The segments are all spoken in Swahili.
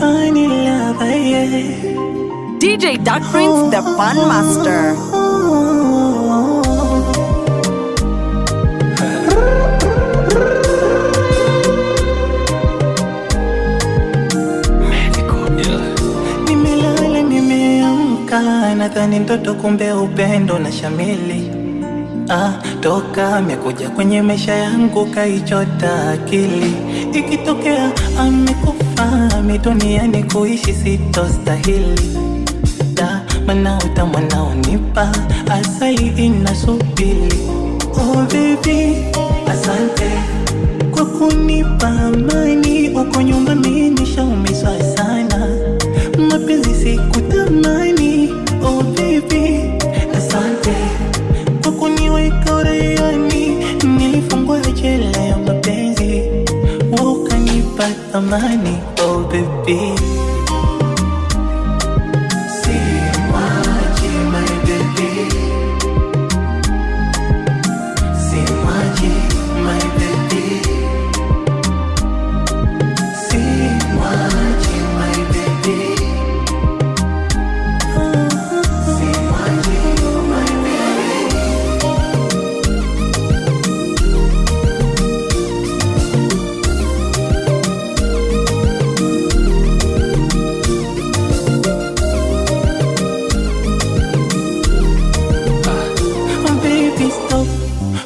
find in love, yeah. DJ Dark Prince, the Fun Master. Nimelala nimeamka, nadhani ndoto kumbe upendo na shamili. Toka amekuja kwenye maisha yangu kaichota akili. Ikitokea amekufa duniani kuishi sitostahili. Mana utamu unaonipa asali inasubiri. Oh baby, asante kwa kunipa amani. Uko nyuma mimi nishaumizwa sana, mapenzi sikutamani. Oh baby, asante kwa kuniweka uraiani. Nilifungwa jela ya mapenzi, ukanipa thamani. Oh baby,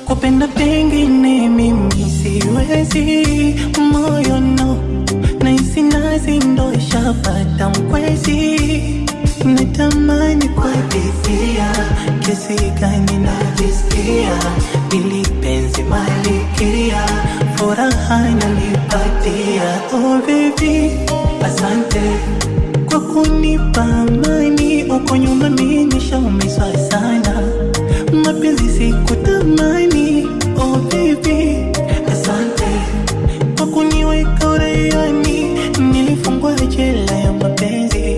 kupenda pengine mimi siwezi. Moyo no, naisi nazi ndo ishapata mkwezi. Natamani kuhadithia kiasi gani najisikia. Ili penzi malikia, furaha inanipatia. Oh baby, asante kwa kunipa amani. Uko nyuma mimi nishaumizwa sana, mapenzi sikutamani. Oh baby, asante kwa kuniweka uraiani. Nilifungwa jela ya mapenzi,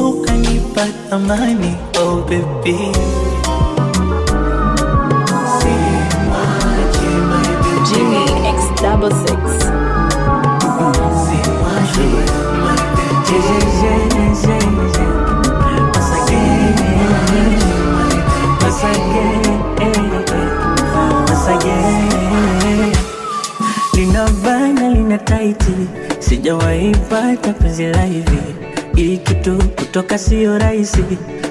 ukanipa thamani. Oh baby, Jimmy X66. Linavana lina taiti, sijawahi pata penzi la hivi. Hii kitu kutoka sio rahisi,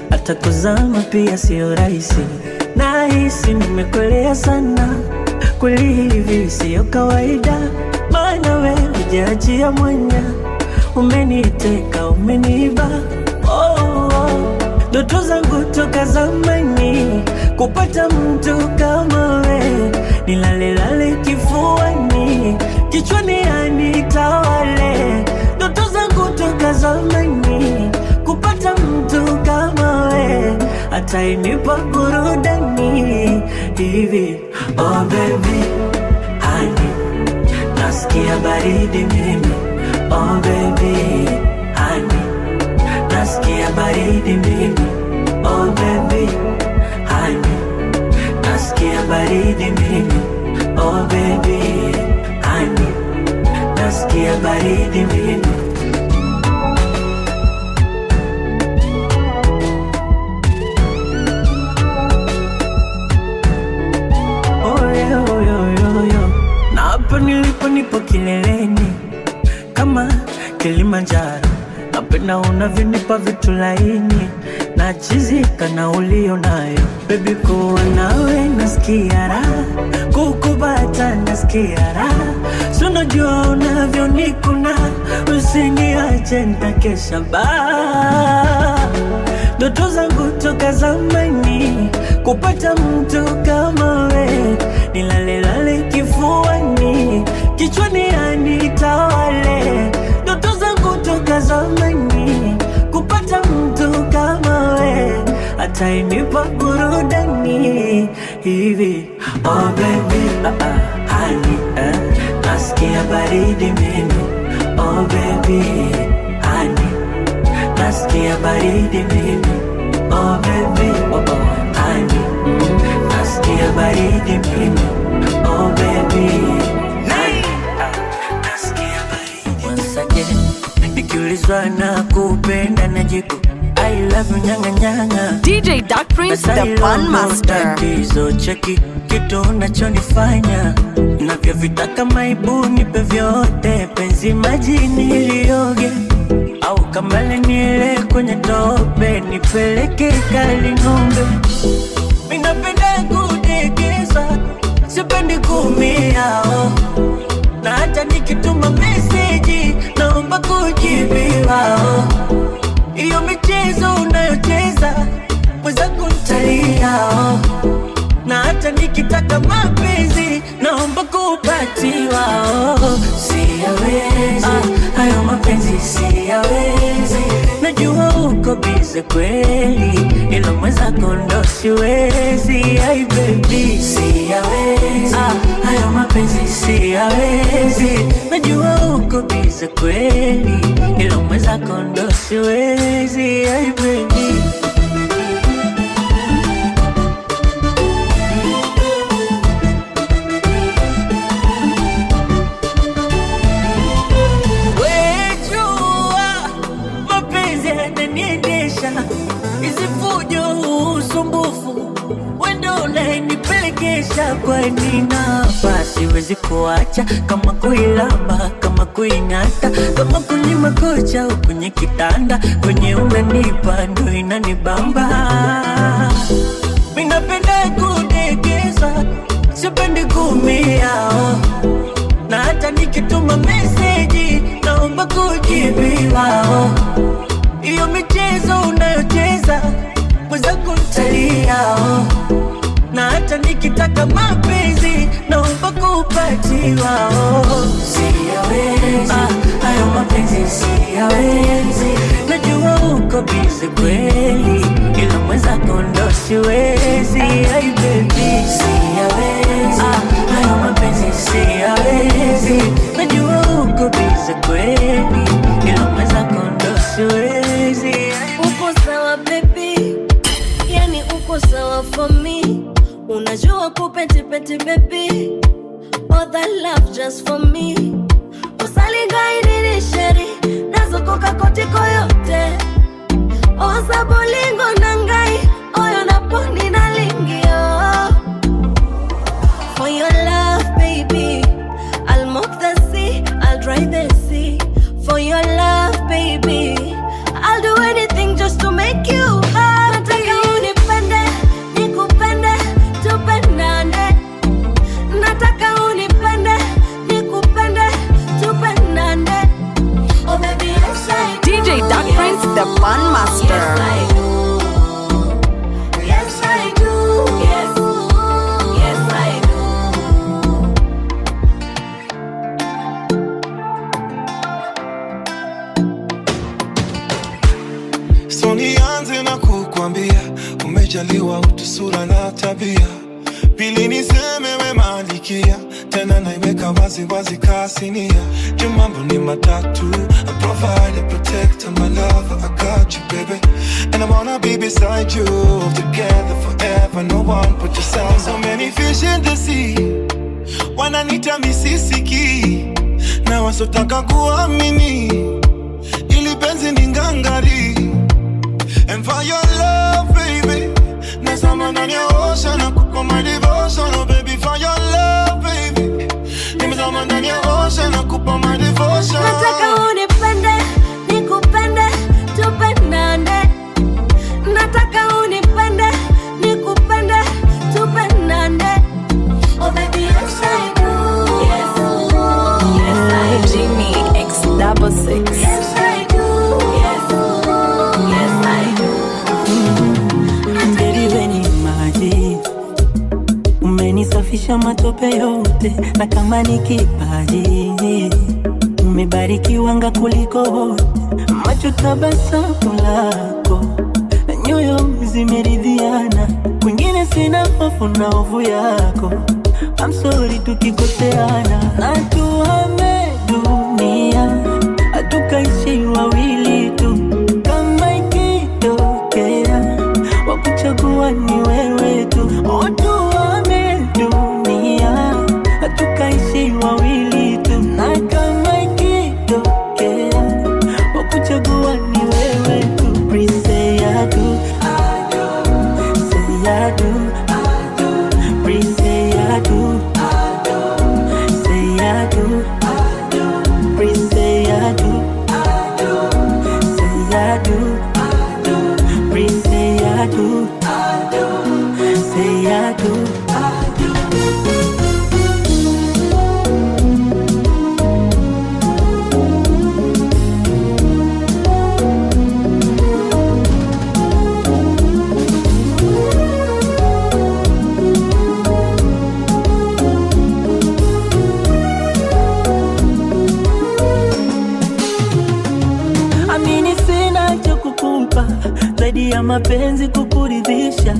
hata kuzama pia sio rahisi. Nahisi nimekolea sana, kweli hivi sio kawaida. Maana wewe hujaachia mwanya, umeniteka umeniba. Ndoto zangu toka zamani kupata mtu kama we. Nilalelale kifuani, kichwani anitawale. Ndoto zangu toka zamani kupata mtu kama we, atainipa burudani hivi. Oh baby, honey, nasikia baridi mimi. Oh baby, honey, nasikia baridi mimi. Oh baby, honey, nasikia baridi mimi. Oh baby, honey, nasikia baridi mimi. Na hapa nilipo nipo kileleni kama Kilimanjaro. Napenda unavyonipa vitu laini, nachizika na ulio nayo. Baby kuwa nawe nasikia raha, kukubata nasikia raha. Si unajua unavyonikuna, usiniache nitakesha baa. Ndoto zangu toka zamani kupata mtu kama we. Nilalelale kifuani, kichwani anitawale. Ndoto zangu toka zamani kupata mtu kama we, atainipa burudani hivi. Oh baby, honey, nasikia baridi mimi. Oh baby, honey, nasikia baridi mimi. Oh baby, honey, nasikia baridi mimi. Oh baby, honey, nasikia baridi. Once again, nikiulizwa nikiulizwa na kupenda najibu I love you nyanga nyanga. DJ Dark Prince, the Fun Master. Tatizo cheki kitu unachonifanya navyovitaka maibu nipe vyote. Penzi majini lioge au kamale niele kwenye tope. Nipeleke kali ng'ombe. Minapenda kudekeza, sipendi kumia na hata nikituma meseji naomba kujibiwa. Iyo michezo unayocheza mweza kuntalia. Na hata nikitaka mapenzi naomba kupatiwa. Siyawezi, hayo mapenzi siyawezi. Najua uko bize kweli, ila mweza kondo siwezi. Ay baby, siyawezi, hayo mapenzi siyawezi. Najua uko bize kweli, ila mweza kondo siwezi. Ay baby, isifujo usumbufu wendo unayenipelekesha. Kwa nina basi wezi kuacha, kama kuilamba, kama kuingata, kama kunyima kocha kwenye kitanda. Kwenye unanipa ndo inanibamba. Minapenda kudekeza, sipendi kumia na hata nikituma meseji naomba kujibiwa. Iyo michezo unayocheza mweza kuntalia. Na hata nikitaka mapenzi naomba kupatiwa. Siyawezi, hayo mapenzi siyawezi. Najua uko bize kweli, ila mweza kondo siwezi. Ay baby, siyawezi, hayo mapenzi siyawezi. Najua uko bize kweli, ila mweza kondo siwezi. Uko sawa baby, yani uko sawa for me. Unajua kupeti peti baby, all that love just for me. Usalinga inini sheri, nazo koka kotiko yote. Oza bolingo nangai, oyo naponi na lingio. For your love baby, I'll mop the sea, I'll dry the sea. For your love baby, I'll do anything just to make you happy. Nataka unipende, nikupende, tupendane. Nataka unipende, nikupende, tupendane. Oh baby, yes I do. DJ Dark Prince, the Fun Master. Yes I do. Yes I do. Yes, yes I do. So nianze na kukwambia umejaliwa utu, sura na tabia. Pili niseme we malikia, tena naiweka wazi wazi kasinia. Jumambo ni matatu, I provide, I protect, I'm my lover, I got you baby. And I wanna be beside you, together forever, no one but yourself. So many fish in the sea, wananita misisiki, na wasotaka kuamini, ili penzi ni ngangari. And for your love, baby, nazama ndani ya ocean, nakupa my devotion. Oh baby, for your love, baby, nimezama ndani ya ocean, nakupa my devotion. Nataka unipende, nikupende, tupendane. Nataka unipende, nikupende, tupendane. Oh baby, yes I do. Yes, yes I do. Jimmy X66. Yes I do. Yes, yes I do. Nderiweni maji, umenisafisha matope yote, na kama ni kipaji umebarikiwa nga kuliko wote. Macho tabasamu lako, nyoyo zimeridhiana, kwingine sina hofu na hofu yako. I'm sorry tukikoseana, na tuhame dunia, hatukaishi wawili tu. Kama ikitokea wakuchagua ni wewe tu. Tuhame dunia, hatukaishi wawili tu. Na kama ikitokea wakuchagua ya mapenzi kukuridhisha.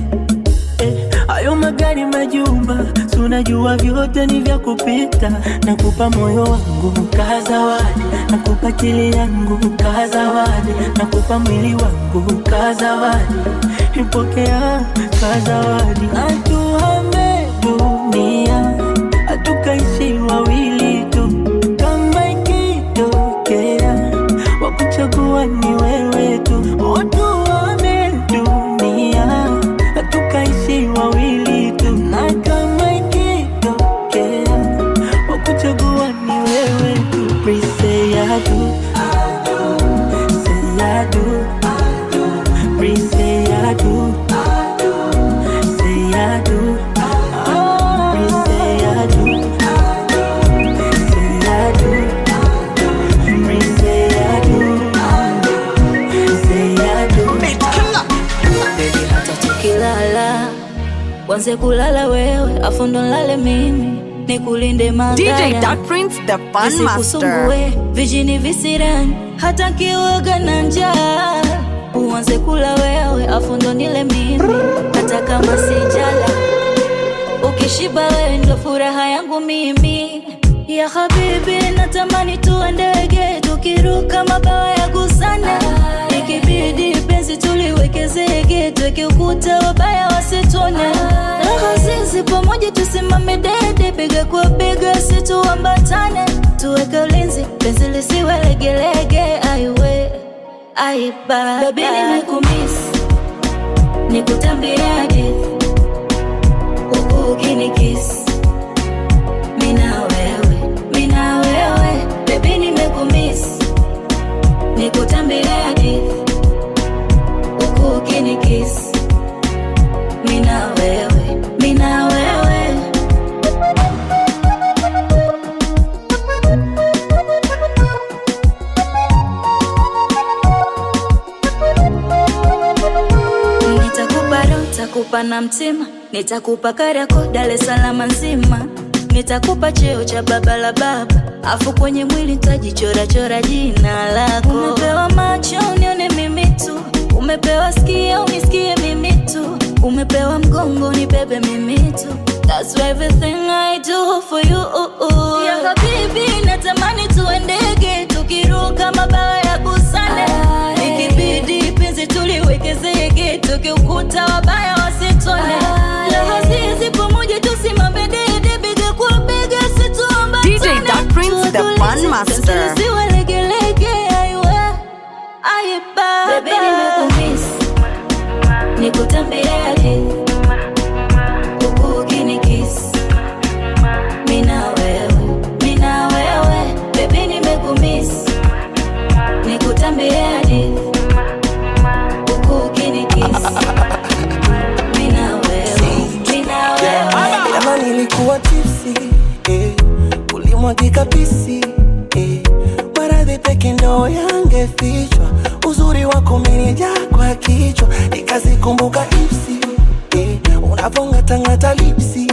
Hayo magari majumba, tunajua vyote ni vya kupita. Nakupa moyo wangu kazawadi, nakupa akili yangu kazawadi, nakupa mwili wangu kazawadi, ipokea kazawadi. Atuhame dunia, atukaishi wawili tu, kama ikitokea wakuchagua ni wewe tu. Atuhame dunia, atukaishi wawili tu, na kama ikitokea wakuchagua ni wewe tu. Please say I do, say I do, please say I do, say I do, please say I do, say I do, please say I do, say I do. Baby hata tukilala wanze kulala wewe, afu ndo nilale mimi, nikulinde mangaya. DJ Dark Prince, the Fun Master. Vijini visirani, hata kiwaga na njaa. Uanze kula wewe, afu ndo nile mimi, hata kama sijala. Ukishiba wewe ndo furaha yangu mimi. Ya habibi natamani tuendege, tukiruka mabawa ya gusana. Ikibidi penzi tuliweke zege, tuweke ukuta wabaya wasitone. Roho zizi pamoja tusimame dede, bega kwa bega situambatane. Tuweke ulinzi, penzi lisiwe legelege, aiwe, aiba. Baby nimekumiss, nikutambie hadithi, huku ukinikiss. Mina wewe, baby nimekumiss, nikutambie hadithi, huku ukinikiss. Mina wewe, mina wewe. Nitakupa roho, nitakupa na mtima, nitakupa Kariakoo, Dar es Salaam nzima. Nitakupa cheo cha baba la baba, afu kwenye mwili nitajichora chora jina lako. Umepewa macho unione mimi tu, umepewa sikio unisikie mimi tu, umepewa mgongo nibebe mimi tu. That's everything I do for you. Ya habibi natamani tuendege, tukiruka mabawa ya busane. Ikibidi penzi tuliweke zege, tukiukuta wabaya wasitone. Roho zizi pamoja tusimame dede, bega kwa bega situambatane. DJ Dark Prince, the Fun Master. Baby nimekumiss, nikutambie hadithi, huku ukinikiss. Mina wewe, baby nimekumiss, nikutambie hadithi, huku ukinikiss. Mina wewe. Kama nilikuwa tipsy, ulimwagika pisi, maradhi peke ndo yangefichwa. Uzuri wako umenijaa kwa kichwa, nikazikumbuka ipsi, unavongatangata lipsi.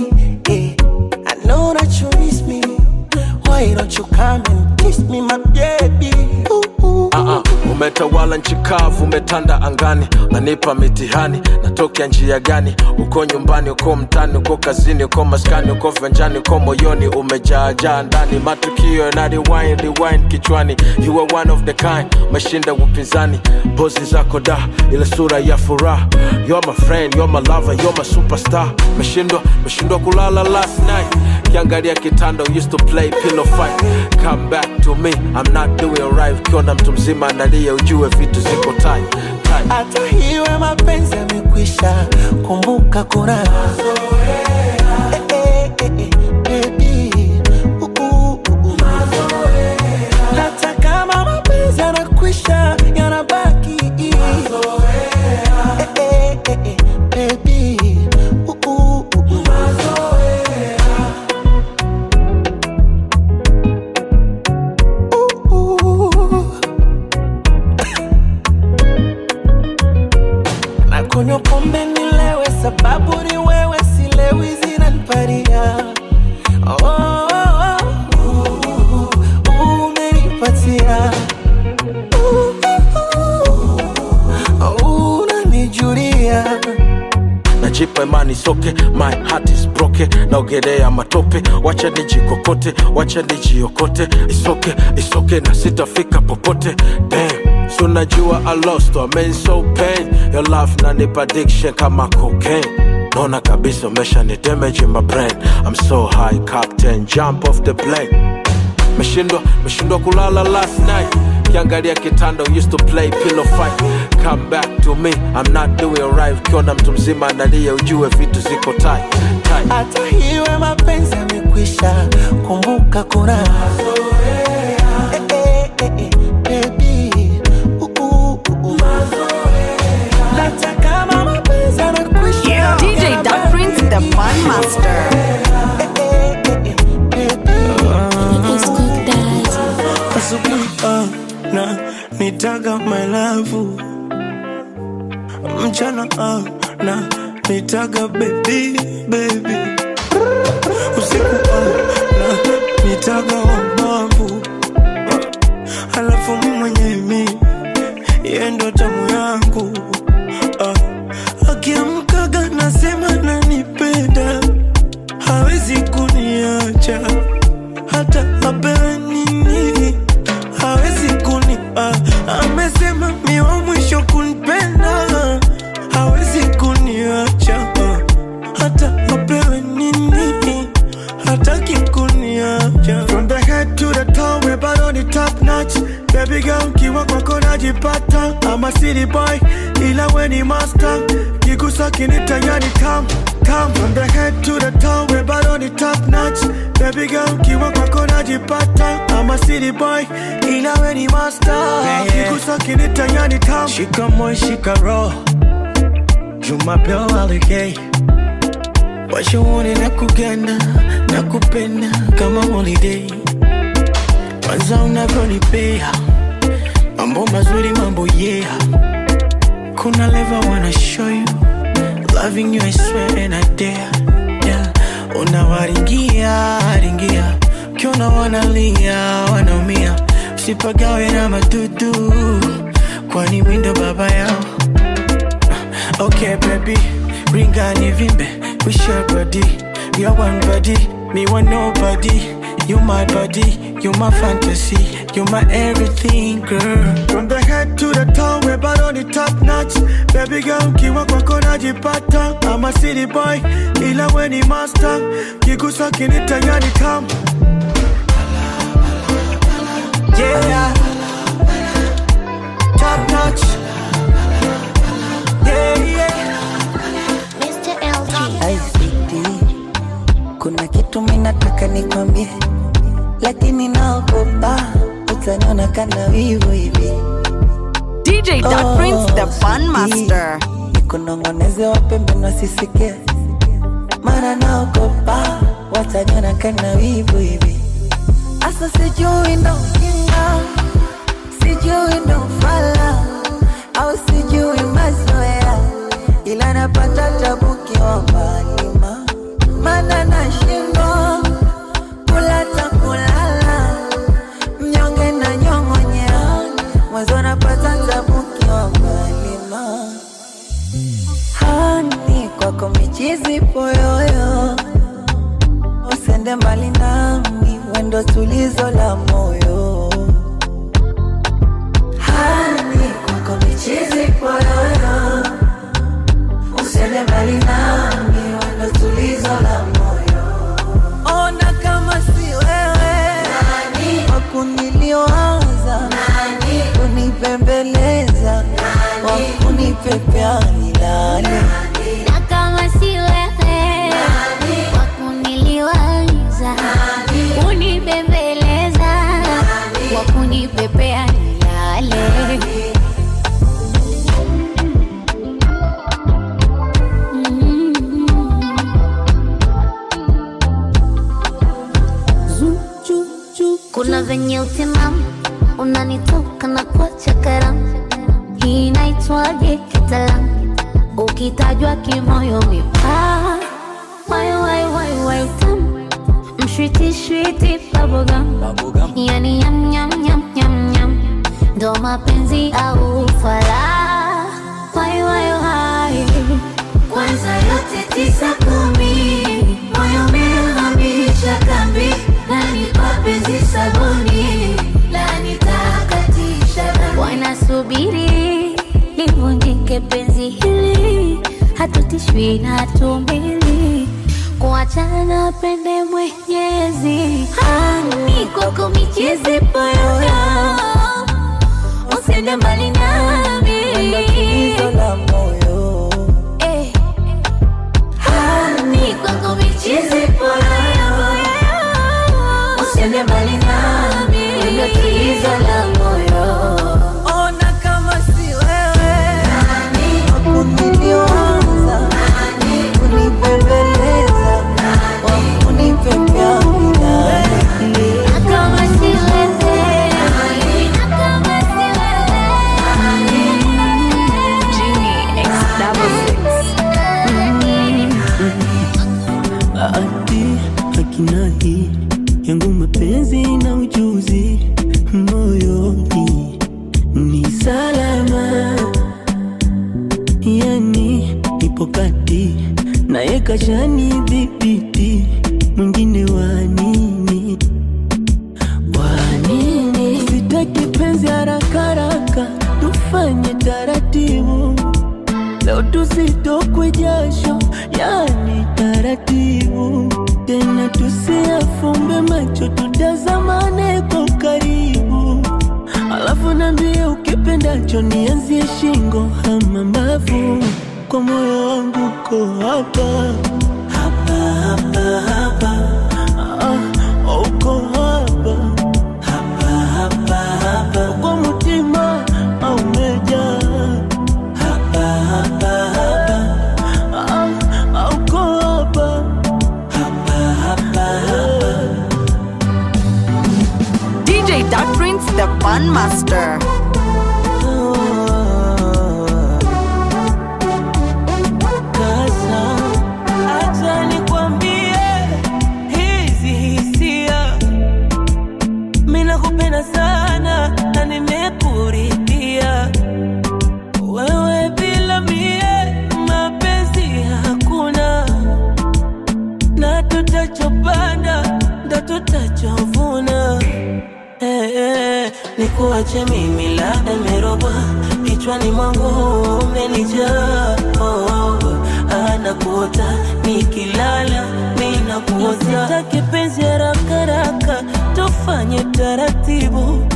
I know that you miss me, why don't you come and kiss me my baby? Umetawala nchi kavu, umetanda angani, unanipa mitihani, natokea njia gani? Uko nyumbani, uko mtani, uko kazini, uko maskani, uko venjani, uko moyoni, umejaa ndani. Matukio na rewind kichwani. You are one of the kind, mashinda upinzani. Pozi zako da, ile sura ya furaha. You're my friend, you're my lover, you're my superstar. Meshindwa kulala last night. Kiangalia kitando, used to play pillow fight. Come back to me, I'm not doing right. Ukiona mtu mzima analia, ujue vitu ziko tight. Hata hiwe mapenzi yamekwisha, kumbuka kuna mazoea. Baby, mazoea. Hata kama mapenzi yanakwisha, yanabaki mazoea. Baby, mazoea. Nakunywa pombe nilewe, sababu ni wewe, silewi zina it's okay, my heart is broken. Naogelea matope, wacha nijikokote, wacha nijiokote. It's okay, na sitafika popote. Damn, so najua I lost, I mean so pain. Your love nanipa addiction kama cocaine. Nona kabisa umesha ni damage in my brain. I'm so high, captain, jump off the plane. Meshindwa kulala last night. Kiangalia kitanda, used to play pillow fight. Come back to me, I'm not doing right. Ukiona mtu mzima analia ujue vitu ziko tight. Hata hiwe mapenzi yamekwisha, kumbuka kuna mazoea. Baby, hata kama mapenzi yamekwisha. DJ Dark Prince, the Fun Master. Na nitaga my love, mchana na nitaga baby. Usiku na nitaga wabavu, halafu mwenyewe yendo tamu yangu. Akiamkaga nasema nanipenda, hawezi kuniacha hata apewe nini. Hawezi kuni amesema mi wa mwisho kunipenda. Hawezi kuniacha hata apewe nini. Hataki kuniacha. From the head to the toe, we bado ni top notch. Baby girl kiwa kwako najipata. I'm a city boy ila we ni master. Kigusa kinita yani come. From the head to the toe, we bado ni top notch. Baby girl kiwa kwako najipata. I'm a city boy ila we ni master. Kigusa kinita yani come. Shika moyo shika roho, Jumapili alikay. Washa uone na kuganda, na kupenda kama holiday. Kwanza unavyonipea, mambo mazuri mambo yeah. Kuna level wanna show you, loving you I swear and I dare. Yeah, unawaringia, kiona wanalia, wanaumia. Usipagawe na madudu, kwani mindo baba yao. Okay baby, ringa ni vimbe, we share body. We are one body, me want nobody. You my body, you my fantasy, you my everything, girl. From the head to the toe, we bado ni top notch. Baby girl, kiwa kwako najipata. I'm a city boy, ila we ni master. Kigusa kinita yani come. Yeah, top notch. Mr. LG. Hey sweetie, kuna kitu minataka nikwambie, lakini naogopa utaniona kana wivu hivi. DJ Dark Prince, the Fun Master. Nikunongoneze wapembe wasisikie, mara naogopa wataniona kana wivu hivi. Asa sijui ndo kinga, sijui ndo fala, au sijui mazoea, ila napata tabu kiwa mbali mana nashindwa kulata kulala, mnyonge na nyongonyea, mwanzo napata tabu kiwa mbali hani kwako michizi poyoyo, usende mbali nami, wendo tulizo la moyo. Hani kwako michizi poyoyo, usende mbali nami, wendo tulizo la moyo. Ona kama si wewe nani wakunilioanza, nani kunipembeleza, wakunipepea nilale. Na kama si wewe wakuniliwaza, kunibembeleza, wakunipepea nilale. Kuna venye utimamu unanitoka na kuacha karamu. Hii inaitwaje kitaalamu, ukitajwa kimoyo mipaa. Wai tamu, mshwiti bubblegum. Yani yam yam yam yam yam, ndo mapenzi au ufala. Wai kwanza yote 9-10, moyo umehamisha kambi, na nipa penzi sabuni, la nitakatisha dhambi. Wanasubiri livunjike penzi hili, hatutishwi na tumbili, kuachana pende Mwenyezi. Hani kwako michezi poyoyo, usende mbali nami, tatizo la moyo. Hani kwako michezi poyoyo, usende mbali nami, tatizo la moyo. Ona kama si wewe, nani wakunilioanza, nani kunipembeleza, wakunipepea milani. Kama si wewe, kama si wewe, Genie X66. Ati hakinai yangu mapenzi na ujuzi moyoni ni salama, yani nipo kati na yekashani dhibiti, mwingine wanini wanini. Sitaki penzi haraka haraka, tufanye taratibu, leo tusitokwe jasho, yani taratibu. Tena tusiafumbe macho, tutazamane kwa karibu, alafu niambie ukipendacho, nianzie shingo ama mbavu. Kwa moyo wangu uko hapa hapa hapa hapa, uko hapa hapa hapa hapa, kwa mutima umejaa hapa hapa hapa, uko hapa hapa hapa hapa. DJ Dark Prince, the Fun Master. Kaza, acha nikwambie hizi hisia, mimi nakupenda sana na nimekuridhia. Wewe bila mie mapenzi hakuna, na tutachopanda ndo tutachovuna. Nikuache mimi labda meroba, kichwani mwangu umenijaa. Anakuota nikilala, ninakuota. Usitake penzi haraka haraka, tufanye taratibu,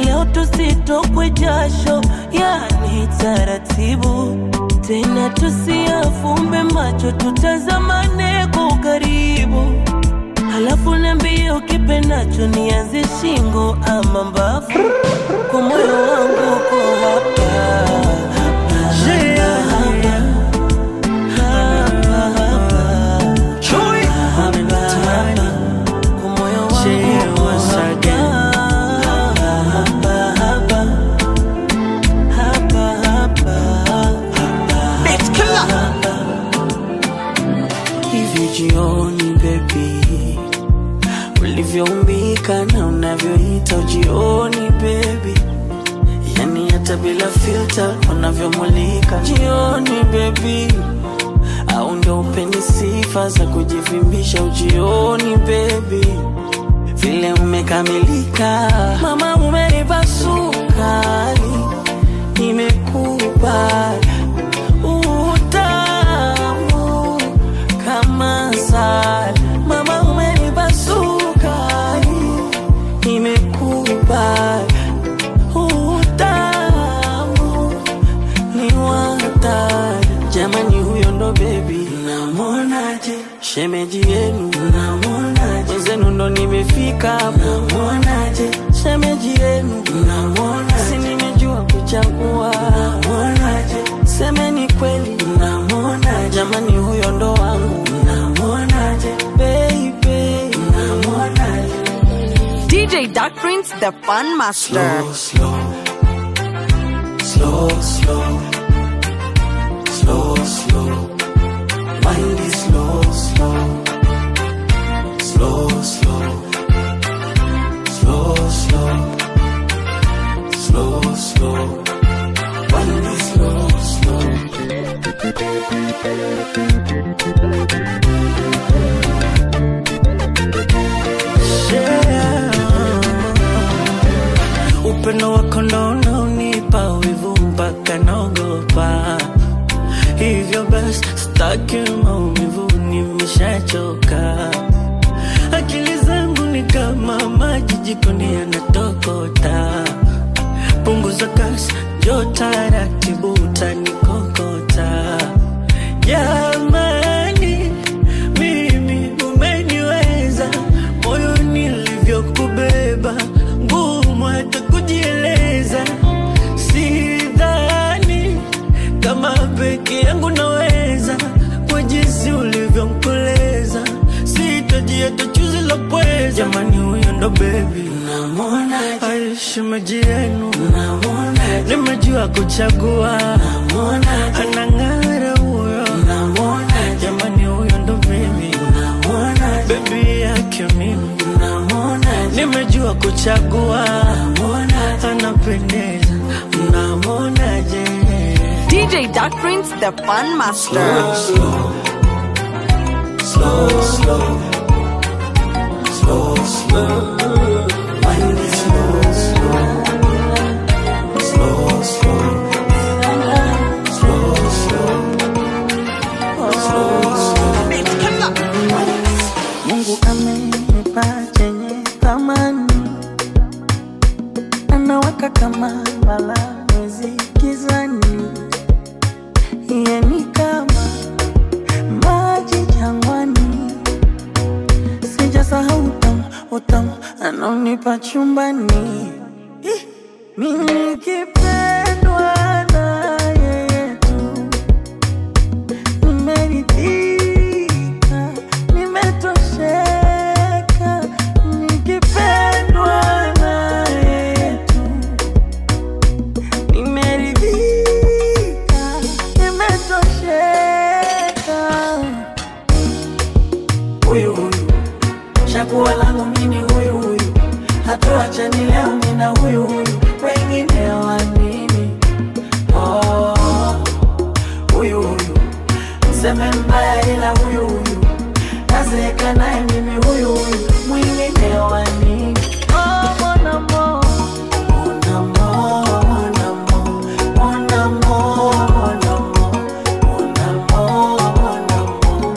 leo tusitokwe jasho, yani taratibu. Tena tusiafumbe macho, tutazamane kwa karibu, alafu niambie ukipendacho, nianze shingo ama mbavu. Kwa moyo wangu uko hapa hapa hapa, hapa hapa, hapa. Kwa moyo wangu uko hapa hapa hapa, hapa hapa, Bitch killer. hivi jioni baby, ulivyoumbika na unavyoita ujioni baby, yani hata bila filter unavyomulika jioni baby, au ndo upendi sifa za kujivimbisha ujioni baby, vile umekamilika mama, umenipa sukari, nimekupa utamu kama asali, mama umenipa sukari, nimekupa utamu ni watari. Jamani huyo ndo baby, namonaje shemeji yenu, namonaje wenzenu ndo nimefika, namonaje shemeji yenu, namonaje si nimejua kuchagua, namonaje semeni kweli, namonaje jamani huyo ndo wangu, namonaje baby, namonaje. DJ Dark Prince, the Fun Master. Slow, slow, slow, slow, slow. Mind is slow, slow, slow, slow, slow, slow, slow, slow. Mind is slow, slow. upendo wako ndo unaonipa wivu mpaka naogopa. Hivyo basi sitaki maumivu, nimeshachoka. Akili zangu ni kama maji jikoni yanatokota. Punguza kasi, njoo taratibu utanikokota. Jamani, mimi umeniweza, moyo nilivyokubeba ngumu hata kujieleza. Sidhani kama peke yangu naweza, kwa jinsi ulivyomkoleza sitaji hata chuzi la pweza. Jamani, huyo ndo baby namwona, Aisha maji yenu namwona, nimejua kuchagua namwona, anang'ara huyo namwona. Jamani, huyo ndo baby namwona, baby yake mimi namwona, nimejua kuchagua namwona, anapendeza namwona. Je, DJ Dark Prince, the Fun Master. Slow, slow, slow, slow, slow. Wind it slow, slow, slow, slow, slow, slow. Mungu amenipa chenye thamani, anawaka kama mbala mwezi gizani. Yeye ni kama maji jangwani, sijasahau utamu anaonipa chumbani. Mimi nikipendwa na yeye tu, nimeridhika, nimetosheka. Nikipendwa na yeye tu, nimeridhika, nimetosheka. Huyu chaguo langu mimi, huyu hatuachani leo mimi na huyu, wengine wa nini? Huyu mseme mbaya ila huyu nazeka naye mimi, huyu mwingine wa nini? Mon amour, Mon amour, mon amour, mon amour, mon amour, mon amour,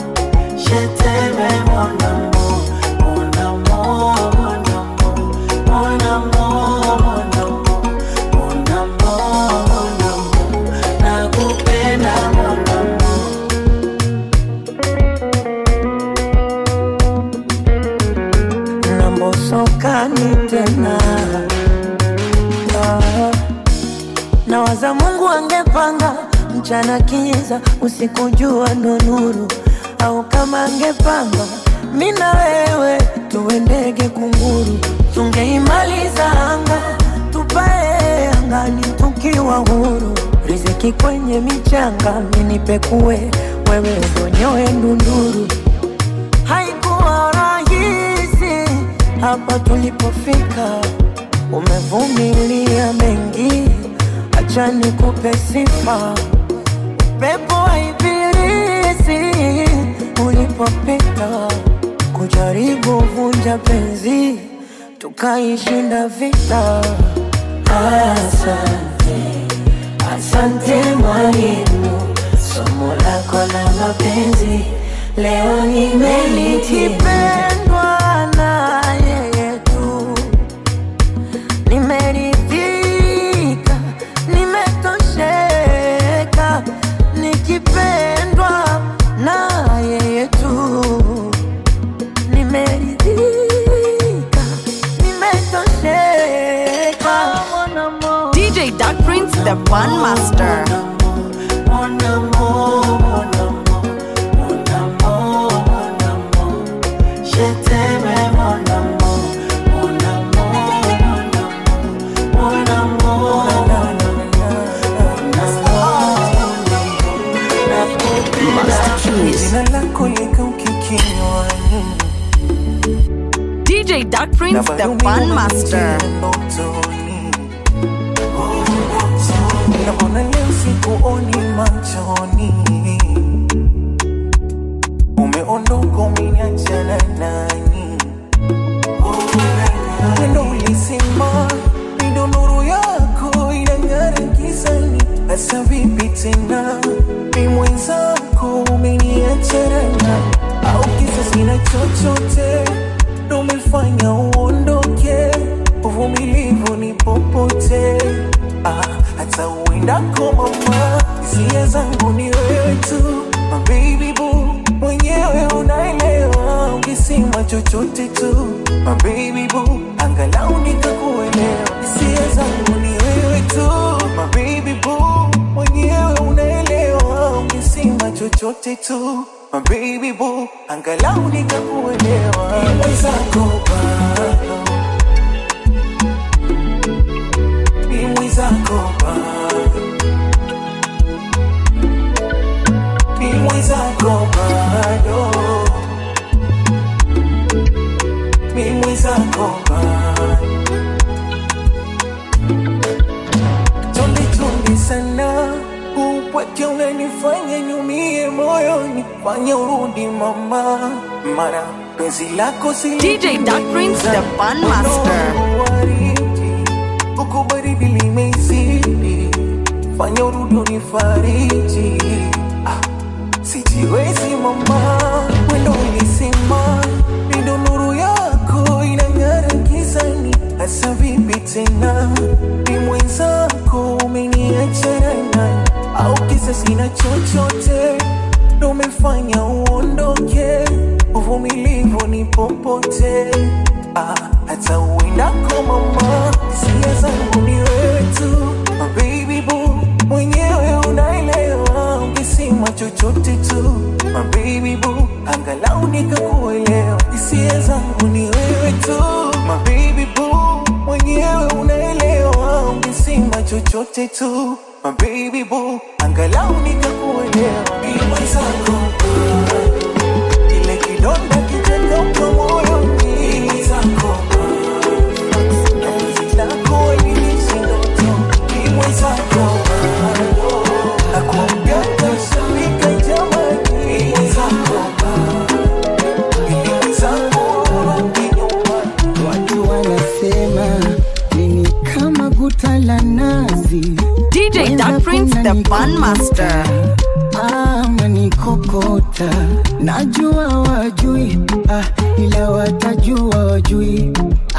je t'aime mon amour, mon amour, mon amour, mon amour, mon amour, mon amour, nakupenda mon amour. nambosokani tena. Nawaza Mungu angepanga mchana kiza, usiku jua ndo nuru. Au kama angepanga mimi na wewe tuwe ndege kunguru, tungeimaliza anga, tupae angani tukiwa huru. Riziki kwenye michanga, mimi nipekue, wewe udonyoe ndunduru. Haikuwa rahisi hapa tulipofika, umevumilia mengi, acha nikupe sifa. Pepo wa ibilisi ulipopita, kujaribu vunja penzi, tukaishinda vita. Asante, asante mwalimu, somo lako la mapenzi leo nimelitipendwa na yeye tu, nimeridhika, nimetosheka. Nikipendwa na yeye tu, nimeridhika, nimetosheka. DJ Dark Prince, the Fun Master. Mon amour, mon amour, mon amour, mon amour, je t'aime mon amour, mon amour, mon amour, mon amour. Jina lako liko kikinywani, DJ Dark Prince, the Fun Master. Naona leo sikuoni machoni, umeondoka umeniacha na nani? Wendo ulisema ndo nuru zangu ni wewe tu, my baby boo. Mwenyewe unaelewa, ukisema chochote tu, my baby boo. Angalau nikakuelewa, hisia zangu ni wewe tu, my baby boo. Mwenyewe unaelewa, ukisema chochote tu, my baby boo. Angalau nikakuelewa. Mimi zako bado, mimi zako bado, mimi zako bado, mimi zako bado. Tundi sana, upweke unanifanya niumie moyoni, fanya urudi mama, mara penzi lako DJ Dark Prince, the Fun Master. Uko baridi limezidi, fanya urudi unifariji. Sijiwezi mama, wendo ulisema ndio nuru yako inang'ara gizani. Asa vipi tena, ni mwenzako umeniacha nani? Au kisa sina chochote ndo umefanya uondoke? Uvumilivu ni popote, hata uendako mama. Hisia zangu ni wewe tu, my baby boo. Mwenyewe unaelewa, ukisema chochote tu, my baby boo. Angalau nikakuelewa, hisia zangu ni wewe tu, my baby boo. Mwenyewe unaelewa, ukisema chochote tu, my baby boo. Angalau nikakuelewa. Mimi zako ile kidonda kitaka kwa moyo, mimi zako zako ilishindoto, mimi zako nakuambia shabika jamani, mimi zako mimi zako nyuma. Watu wanasema mimi kama guta la nazi. DJ Dark Prince, the Fun Master. Kokota, najua wajui, ila watajua wajui.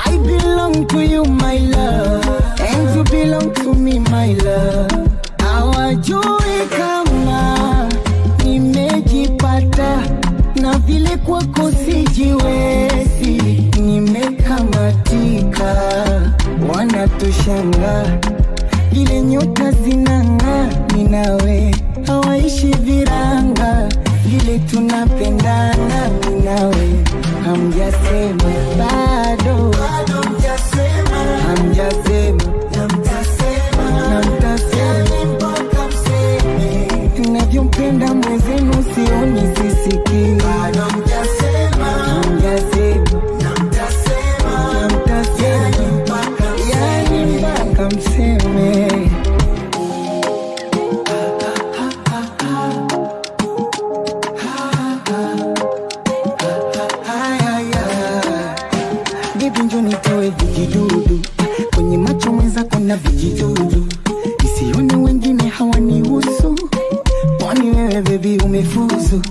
I belong to you my love, and you belong to me my love. Hawajui kama nimejipata, na vile kwako sijiwezi, nimekamatika. Wanatushanga vile nyota zinang'aa, mimi nawe hawaishi viranga, vile tunapendana mimi nawe. Hamjasema bado, hamjasema, na mtasema mpaka mseme. Navyompenda mwenzenu sioni sisikii. Bado hamjasema, na mtasema mpaka mseme. Vijidudu kwenye macho mwenzako na vijidudu, isione wengine hawanihusu, kwani wewe baby umefuzu.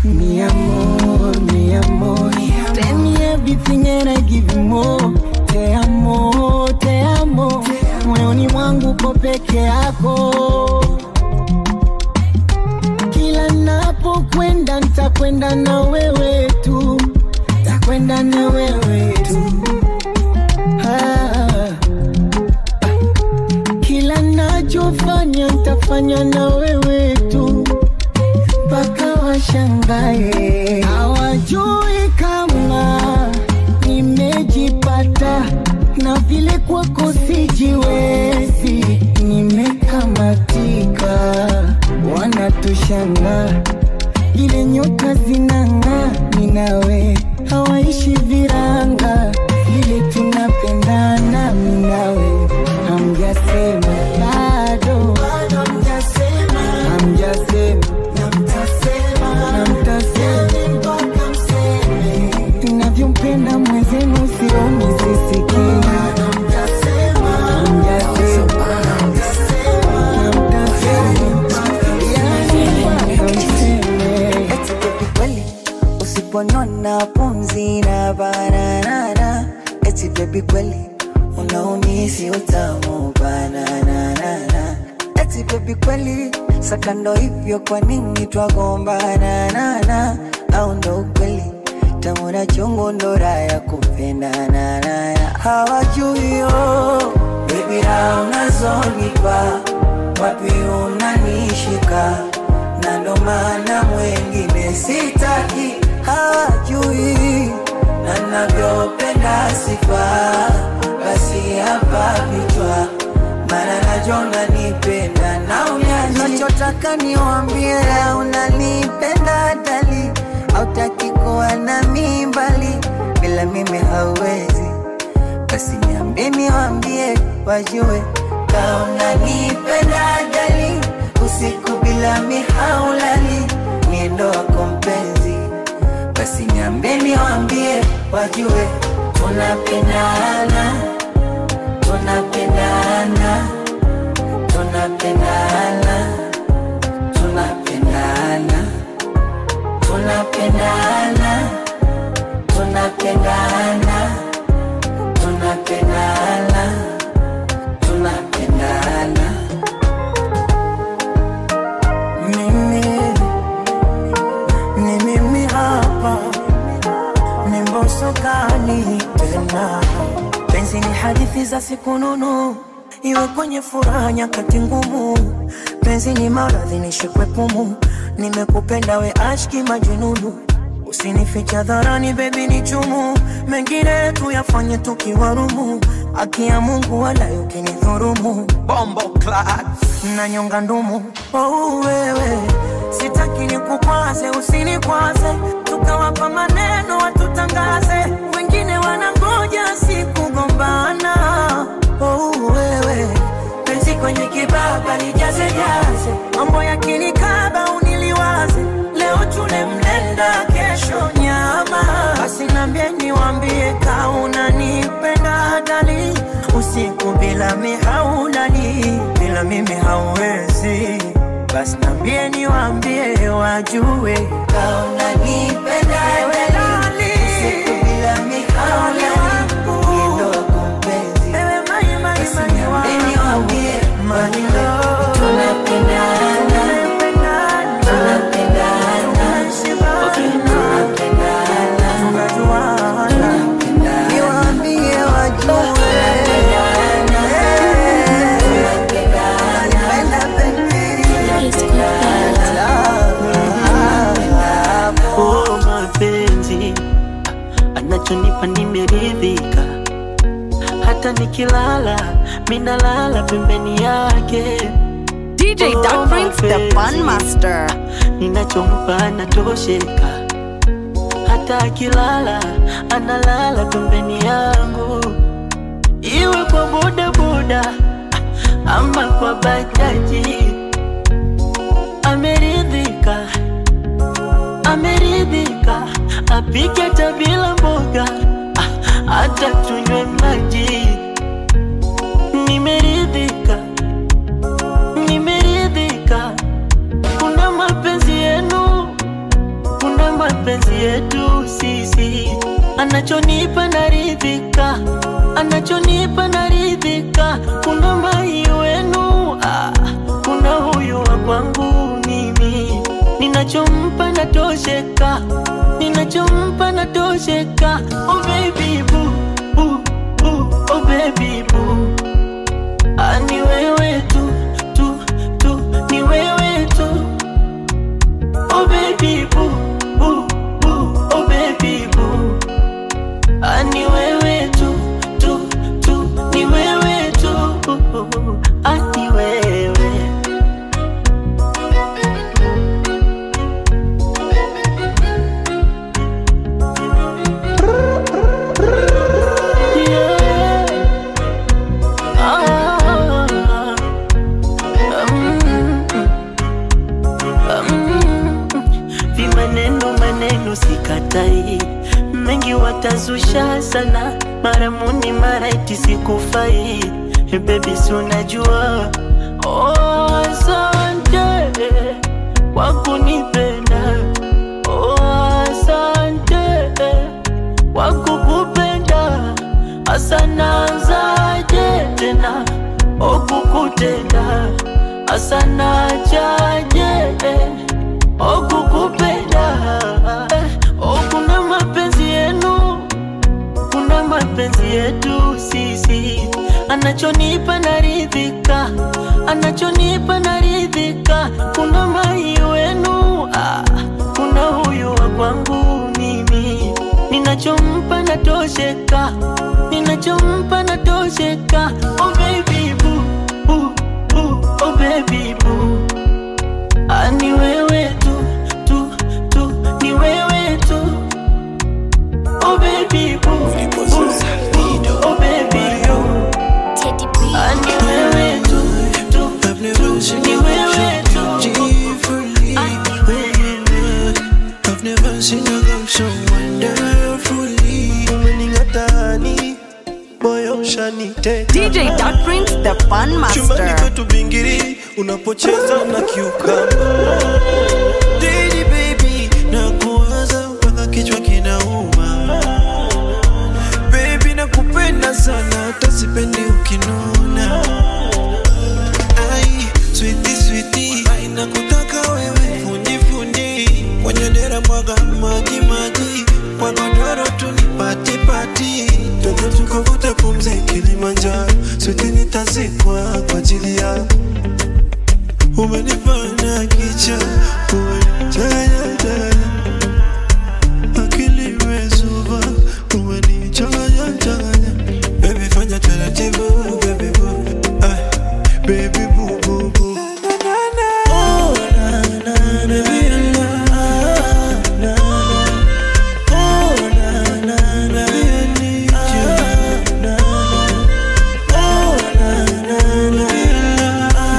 Mi amor, mi amor, tell me everything and I give you more. Te amo, te amo, moyoni mwangu po peke yako. Kila napokwenda nitakwenda na wewe tu, nitakwenda na wewe tu. Kila nachofanya nitafanya na wewe tu, mpaka washangae. Hawajui kama nimejipata, na vile kwako sijiwezi, nimekamatika. Wanatushanga vile nyota zinang'aa, mimi nawe hawaishi viranga, vile tunapendana mimi nawe. Hamjasema bado, hamjasema, na mtasema mpaka mseme. Navyompenda mwenzenu sioni sisikii. Hamjasema, na mtasema mpaka mseme. Eti kweli usiponona pumzi na banana. Eti baby kweli unaumisi utamu banana. Eti baby kweli Saka ndo hivyo kwa nini twagombana na au ndo ukweli tamu na chungu ndo raha ya kupendana na hawajui yo baby raha unazonipa wapi unanishika na ndo maana mwengine sitaki hawajui na navyopenda sifa basi hapa vichwa mara najona nipenda na unyaji nachotaka niwambie unanipenda dali hautaki kuwa na mimbali bila mimi hauwezi basi niambie niwambie wajue ka unanipenda dali usiku bila mihaulali niendo wako mpenzi basi niambie niwambie wajue tunapendana tunapendana tunapendana tunapendana tunapendana tunapendana tunapendana tunapendana mimi hapa ni mboso kani tena penzi ni hadithi za siku nunu iwe kwenye furaha nyakati ngumu penzi ni maradhi nishikwe pumu nimekupenda we ashki majununu usinificha dharani baby ni chumu mengine tuyafanye tukiwarumu haki ya Mungu wala ukinidhurumu bombo clad na nyonga ndumu oh wewe sitaki nikukwaze usinikwaze tukawapa maneno watutangaze wengine wanangoja sikugombana oh wewe penzi kwenye kibaba lijaze jaze mambo yakinikaba uniliwaze leo tule mlenda kesho nyama basi niambie niwambie ka unanipenda dali usiku bila mihaulali bila mimi hauwezi basi niambie niwambie wajue ka unanipenda dali usiku bila mihaulali niendo wako mpenzi basi niambie niwambie manilo tunapendana anachonipa nimeridhika hata nikilala minalala pembeni yake DJ Dark Prince the Fun Master ninachompa anatosheka hata akilala analala pembeni yangu iwe kwa boda boda ama kwa bajaji ameridhika ameridhika apike hata bila mboga hata tunywe maji nimeridhika nimeridhika kuna mapenzi yenu kuna mapenzi yetu sisi anachonipa naridhika anachonipa naridhika kuna mai wenu kuna huyu wa kwangu mimi ninachompa natosheka ninachompa natosheka oh baby boo boo boo oh baby boo ni wewe tu tu tu ni wewe tu oh baby boo boo boo oh baby boo ni wewe tu tu tu ni wewe tu ni wewe sikatai mengi watazusha sana mara muni mara iti sikufai baby si unajua oh asante kwa kunipenda oh asante kwa kukupenda asana zaje tena oh kukutenda asana chaje okukupenda kuna mapenzi yenu, kuna mapenzi yetu sisi. Anachonipa naridhika, anachonipa naridhika. Kuna mai wenu, kuna huyu wa kwangu mimi. Ninachompa natosheka, ninachompa natosheka. Oh baby boo, boo, boo, oh baby boo. Ni wewe tu, tu, tu, ni wewe tu. Oh baby boo, boo, boo, oh baby boo. Ni wewe tu, tu, tu, ni wewe tu. I've never seen a girl so wonderfully. Umeningatani, moyo ushaniteka. DJ Dark Prince, the Fun Master. Chumbani kwetu bingiri, unapocheza na kiukamba. Daily baby, nakuwaza mpaka kichwa kinauma. Baby nakupenda sana, hata sipendi ukinuna. Ai, sweetie sweetie, ai nakutaka wewe. Fundi fundi, kwenye dera mwaga maji maji. Kwa godoro tu nipati pati. Twende tukavuta pumzi Kilimanjaro. Sweetie nitazikwa kwa ajili yako. Umenifanya kicha, umenichanganya akili imezuba, umenichanganya. Baby fanya taratibu, baby boo, baby boo boo boo. Oh na na na, baby na na. Oh na na na, baby na na. Oh na na na.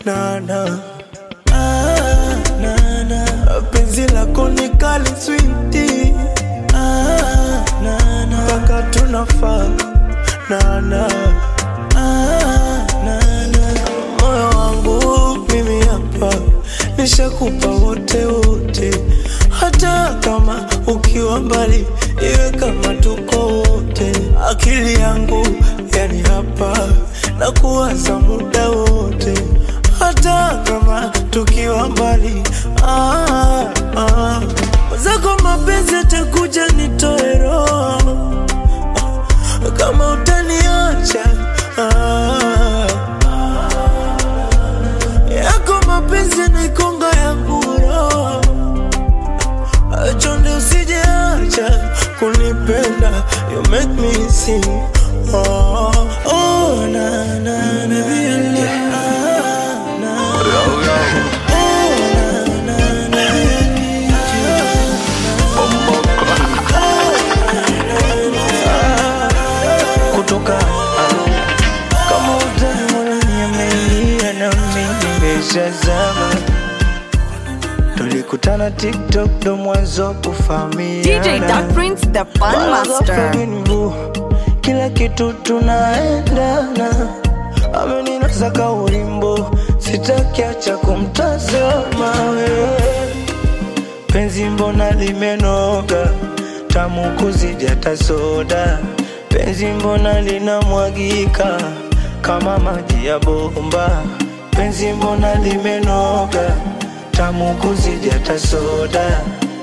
Na na na na, penzi lako ni kali sweetie. Na na, paka tunafaa. Na na na na, moyo wangu mimi hapa nishakupa wote wote. Hata kama ukiwa mbali, iwe kama tuko wote. Akili yangu yani hapa na kuwaza muda wote. Hata kama tukiwa mbali, zako mapenzi atakuja nitoe roho. Kama utaniacha, yako mapenzi naikonga yangu roho. Chonde usijeacha kunipenda, you make me sing. Oh, oh na na na, kutoka kama utamu nimeingia na mimi nimeshazama. Tulikutana TikTok ndo mwanzo kufahamiana. DJ Dark Prince, the Fun Master. Kila kitu tunaendana. Ameninasa ka ulimbo, sitaki acha kumtazama wewe. Penzi mbona limenoga, tamu kuzidi hata soda. Penzi mbona linamwagika kama maji ya bomba. Penzi mbona limenoga, tamu kuzidi hata soda.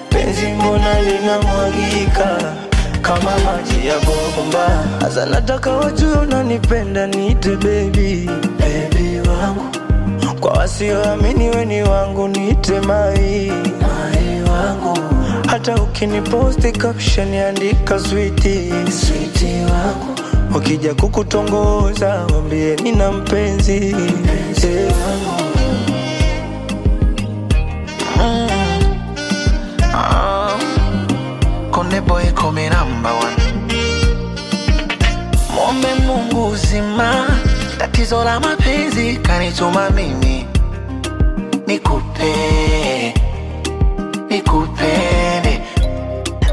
Penzi mbona linamwagika kama maji ya bomba. Asa nataka wajue unanipenda, niite baby, baby wangu. Kwa wasioamini we ni wangu, niite mai, mai wangu. Hata ukiniposti caption andika sweetie, sweetie wangu. Wakija kukutongoza wambie nina mpenzi, mpenzi wangu. Konde boy come number one. Mwombe Mungu uzima, tatizo la mapenzi kanituma mimi nikupe, nikupende.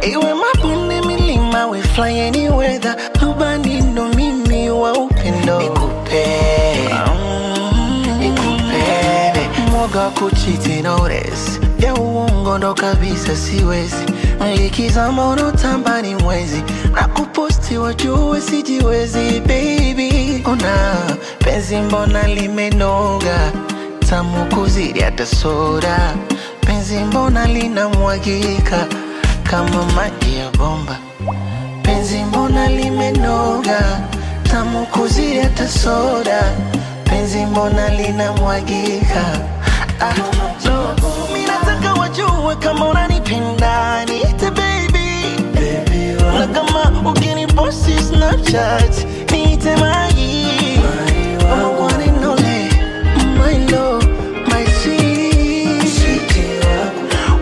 Iwe mabonde milima, we fly any weather. Rubani ndo mimi wa upendo. Nikupe, nikupende. Mwoga Naogopa kuchiti notice ya uongo ndo kabisa siwezi. Likizama unotamba ni mwezi na kuposti wajue sijiwezi. Baby una penzi mbona limenoga, tamu kuzidi hata soda. Penzi mbona linamwagika kama maji ya bomba. Penzi mbona limenoga, tamu kuzidi hata soda. Penzi mbona linamwagika. No, mimi nataka wajue kama unanipenda, niite baby. Na kama ukiniposti Snapchat, niite Mai. I'm one and only, my love, my sweet.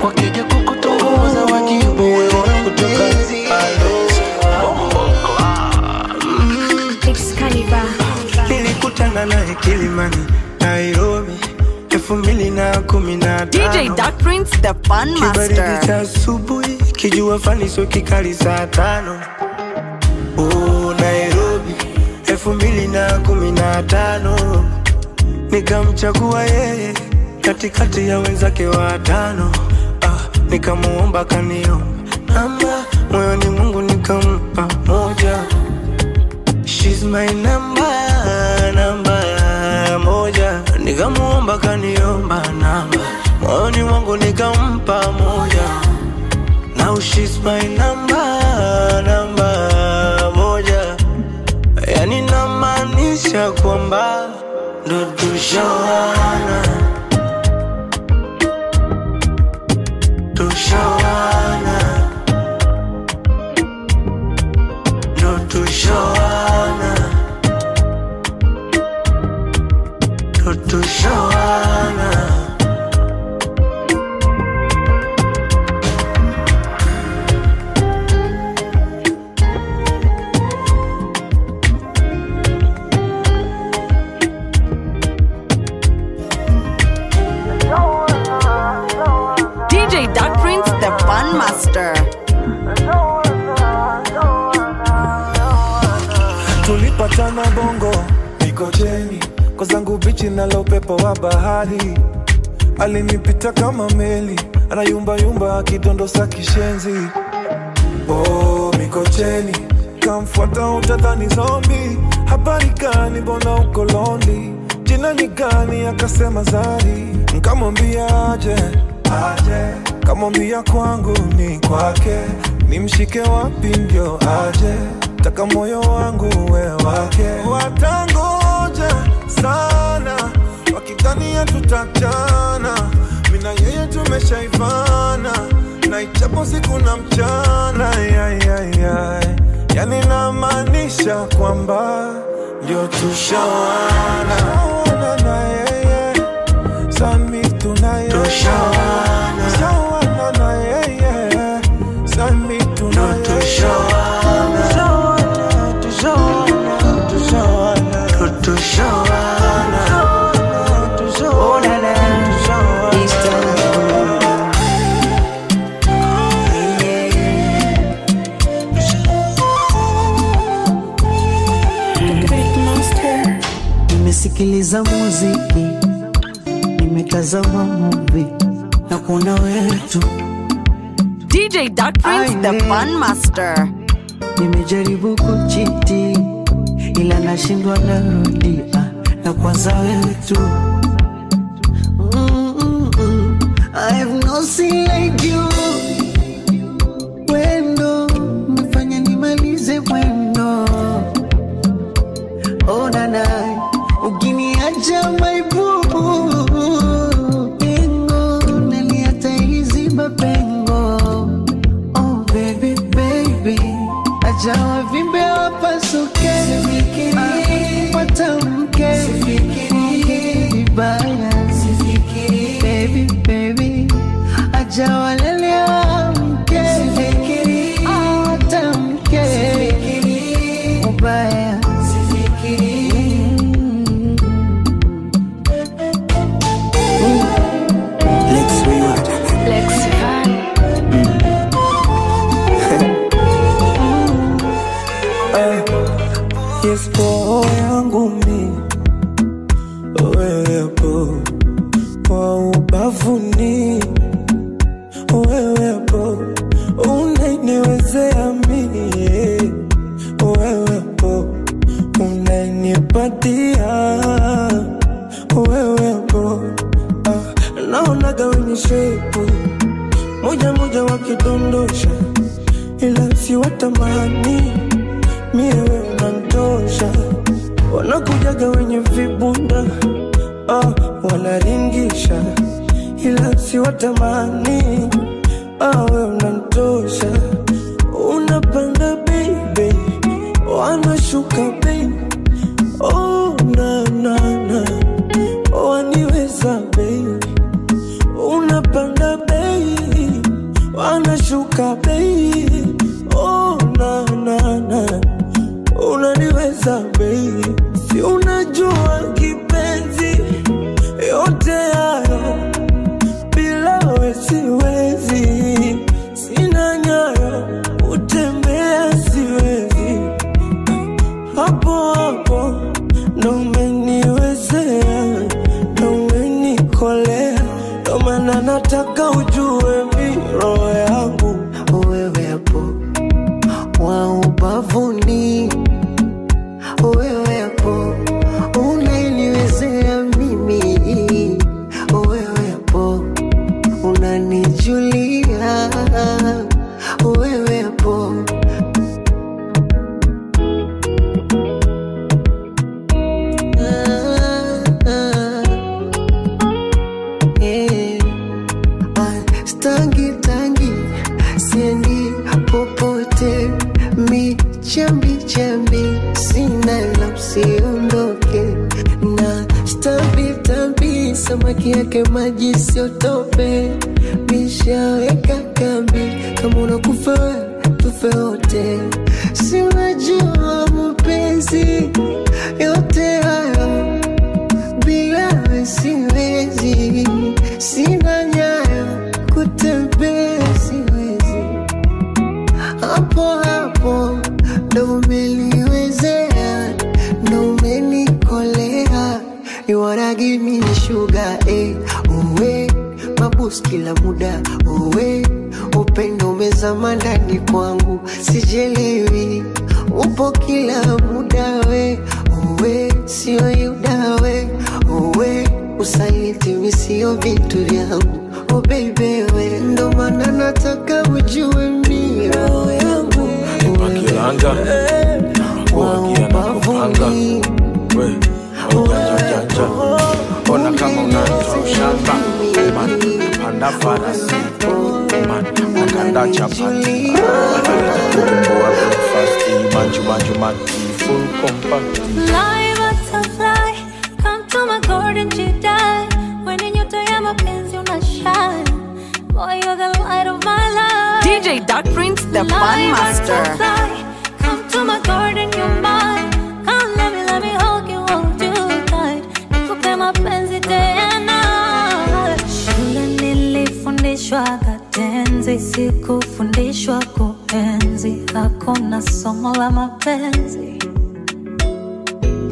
Wakija kukutongoza wajibu wewe kutoka nilikutana naye Kilimani, Nairobi 2015. DJ Dark Prince, the Fun Master. Kibaridi cha asubuhi, kijua fani sio kikali saa 5. Oh, Nairobi 2015. Nikamchagua yeye katikati ya wenzake 5. Nikamuomba kaniomba namba, moyoni Mungu nikampa 1. She's my number 1. Nikamuomba kaniomba namba, moyoni mwangu nikampa 1. Now she's my number 1. Yani namaanisha kwamba ndo tushawana. Tushawana. Ndo tushawana. Ndo tushawana. DJ Dark Prince, the Fun Master. Tulipatana Bongo, Mikocheni, kwa zangu bichi nalo upepo wa bahari. Alinipita kama meli, anayumba yumba akidondosa kishenzi. Oh, Mikocheni, kamfuata utadhani zombie. Habari gani mbona uko lonely? Jina ni gani? Akasema Zari. Nkamwambia aje, kamwambia kwangu ni kwake. Nimshike wapi ndio aje, taka moyo wangu we wake. Watangoja sana wakidhania tutachana, mina yeye tumeshaivana, na ichapo siku na mchana. Yani namaanisha kwamba ndio tushawana. Na yeye sami tunaye tushawana. Tushawana na yeye sami tunaye tushawana. Nimesikiliza muziki, nimetazama movie na kuona wewe tu. DJ Dark Prince, the Fun Master. Nimejaribu kuchiti ila nashindwa, narudia na kwanza wewe tu. I have no seen like you. Wendo umefanya nimalize mwendo. Oh nana, ukiniacha my boo, pengo naliata iliziba pengo. Oh baby baby, ajawa vimbe wapasuke. Watamke vibaya. Baby baby, ajawa lele wamke. Watamke ubaya. Yes, roho yangu mi wepo kwa ubavuni, wewepo unaniwezea mie, wewepo unanipatia, wewepo naonaga wenye shepu moja moja wakidondosha, ila si watamani mie wewe unanitosha. Wanakujaga wenye vibunda wanaringisha, ila si watamani wewe unanitosha. Unapanda baby, wanashuka baby, oh na na na, waniweza baby. Unapanda baby, wanashuka baby, oh na na na, unaniweza baby. Si unajua kipenzi, yote hayo bila wewe siwezi. Sina nyayo, utembea siwezi. Hapo hapo ndo umeniwezea, ndo umenikolea. Ndo maana nataka ujue mi roho yangu, wewe hapo wa ubavuni, wewe hapo unaniwezea mimi, wewe hapo unanijulia, wewe hapo tangi siendi popote, mi chambi chambi sina la usiondoke, na stambi samaki yake maji siotope, mishaweka kambi kama unakufa tufe wote. Si unajua mapenzi yote hayo bila wewe siwezi. Sina nyayo kutembea siwezi. Hapo hapo ndo umeniwezea, ndo umenikolea. You wanna give me sugar, uwe mabus kila muda, uwe upendo umezama ndani kwangu, sijelewi upo kila muda, we uwe sio yuda, we uwe usaliti misio vitu vyangu, oh baby we. Ndo maana nataka ujue mi roho yangu, Pakilanga kuagia na kupanga we ujanja ona kama unatoa ushamba man, panda farasi man, nakanda chapati nakaleta kutumbua breakfast manju mati full compact. Fly butterfly, come to my garden to die. When in your time mapenzi una shine, boy you're the light of my life. DJ Dark Prince, the Fun Master. Come to my garden, you're mine. Come let me hug you tight. Nikupe mapenzi tena. Shule nilifundishwa katenzi, sikufundishwa kuenzi. Hakuna somo la mapenzi.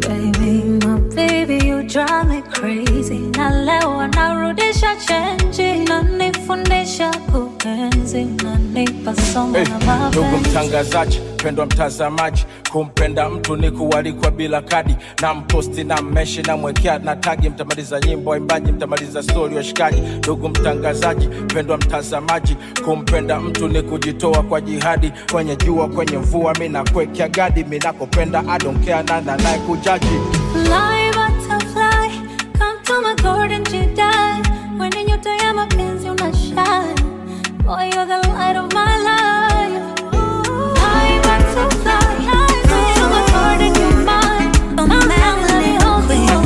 Baby, my baby, you drive me crazy. Na leo narudisha change, nanifundisha kuenzi, nanipa somo la mapenzi. Ndugu mtangazaji, pendwa mtazamaji, kumpenda mtu ni kualikwa bila kadi, na mposti na meshi na mwekea na tagi, mtamaliza nyimbo waimbaji, mtamaliza story washikaji. Ndugu mtangazaji, pendwa mtazamaji, kumpenda mtu ni kujitoa kwa jihadi, kwenye jua kwenye mvua mimi nakuwekea gadi, mimi nakupenda I don't care nana naye kujaji. Fly butterfly, come to my garden to die. When in your time mapenzi una shine, boy you're the light of my life. Fly butterfly, come to my garden, you're mine. I'm melody hold you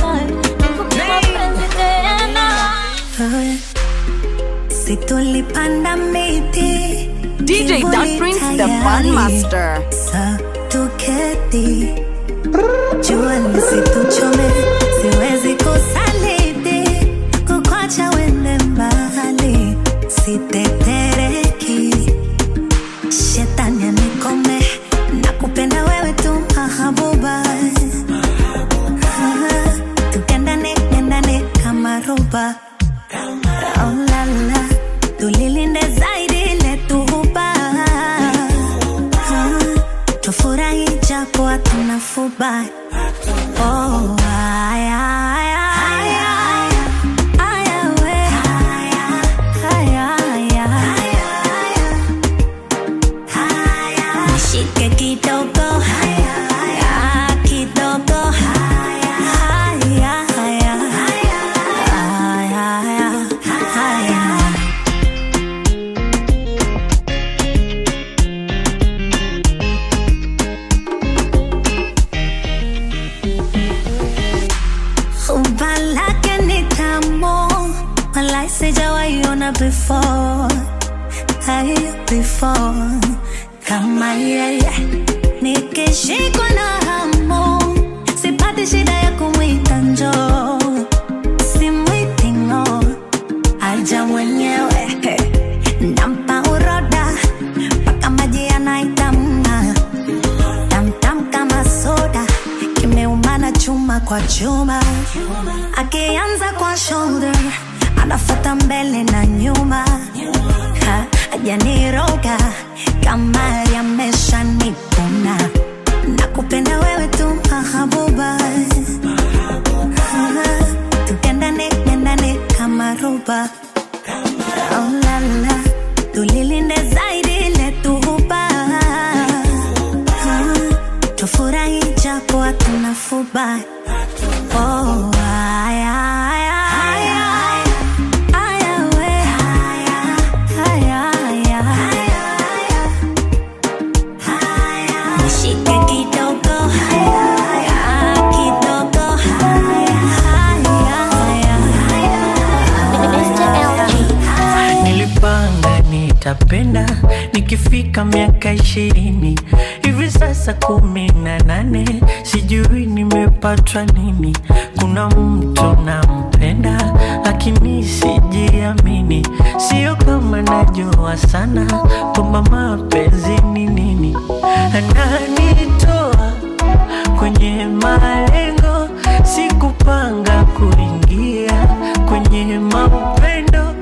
tight. Nikupe mapenzi tena. Si tulipanda miti, DJ Dark Prince, the Fun Master. Sa tuketi, jua lisituchome, siwezi kusaliti, kukwacha wende mbali, sitetereki, shetani anikome, nakupenda wewe tu mahabuba, tukendane kama roba. sijaona before, before kama yeye. Nikishikwa na hamu sipati shida ya kumwita njoo, simwiti ngo, aja mwenyewe. Nampa uroda paka maji yanaitamna, tamtam kama soda, kimeumana chuma kwa chuma. Akianza kwa shoulder anafuata mbele na nyuma, hajaniroga kama yameshanipuna. Nakupenda wewe tu mahabuba, tukendane kama roba. Oh la la, tulilinde zaidi letu huba, tufurahi japo hatuna fuba. Oh aya aya tapenda nikifika miaka 20, hivi sasa 18, sijui nimepatwa nini. Kuna mtu nampenda lakini sijiamini, sio kama najua sana kwamba mapenzi ni nini. Ananitoa kwenye malengo, sikupanga kuingia kwenye maupendo.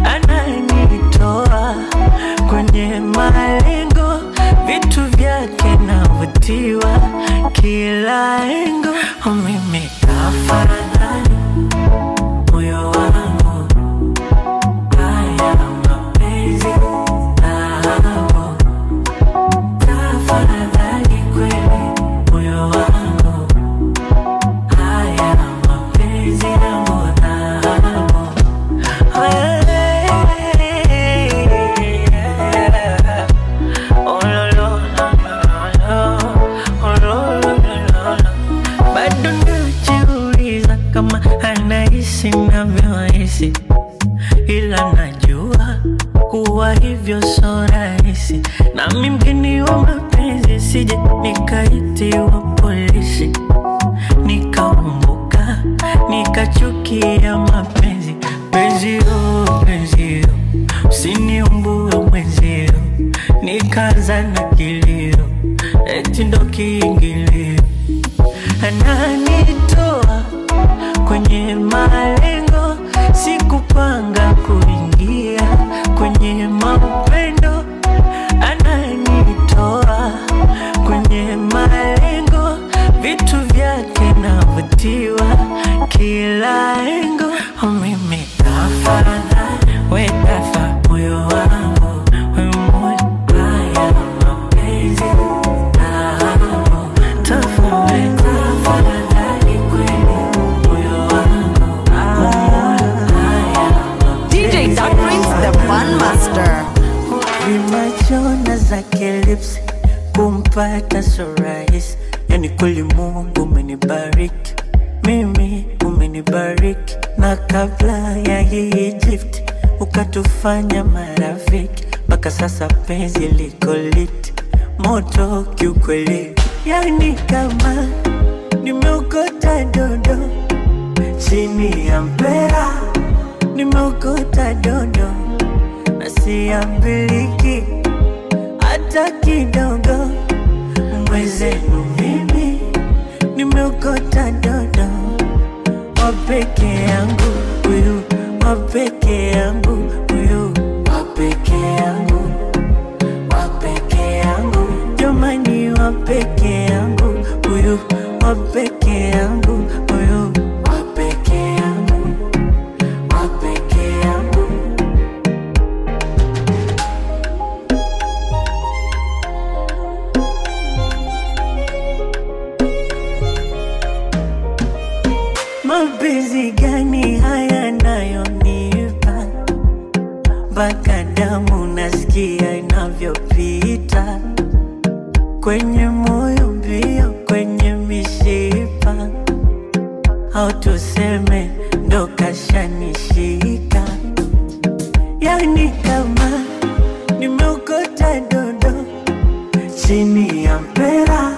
Ananitoa kwenye malengo, vitu vyake navutiwa kila engo. Mimi tafadhali moyo wangu, haya mapenzi nao. Tafadhali kweli moyo wangu, haya mapenzi nao. Kama anahisi navyohisi, ila najua kuwa hivyo so rahisi. Nami mgeni wa mapenzi, sije nikaitiwa polisi, nikaumbuka nikachukia mapenzi. Penzio, penzio, usiniumbue mwenzio, nikaanza na kilio, eti ndo kiingilio. Ananitoa kwenye malengo, sikupanga kuingia kwenye maupendo. Ananitoa kwenye malengo, vitu vyake navutiwa kila engo. Mimi tafadhali we tafa moyo wangu, we moyo haya mapenzi nao. Tafadhali DJ Dark Prince, the Fun Master. Vimachona zake lips kumpata so rahisi. Yani kweli Mungu umenibariki, mimi umenibariki. Na kabla ya hii Egypt ukatufanya marafiki, mpaka sasa penzi liko lit moto kiukweli. Yani kama nimeokota dodo chini ya mpera, nimeokota dodo na siambiliki hata kidogo. Mwezenu mimi nimeokota dodo, wapeke yangu huyu, wapeke yangu huyu, wapeke yangu, wapeke yangu. Jamani wapeke yangu huyu, wapeke yangu huyu, wapeke yangu, wapeke yangu. Mapenzi gani haya nayonipa, mpaka damu nasikia inavyopita kwenye moyo mbio, kwenye mishipa, au tuseme ndo kashanishika. Sidhani kama nimeokota dodo chini ya mpera,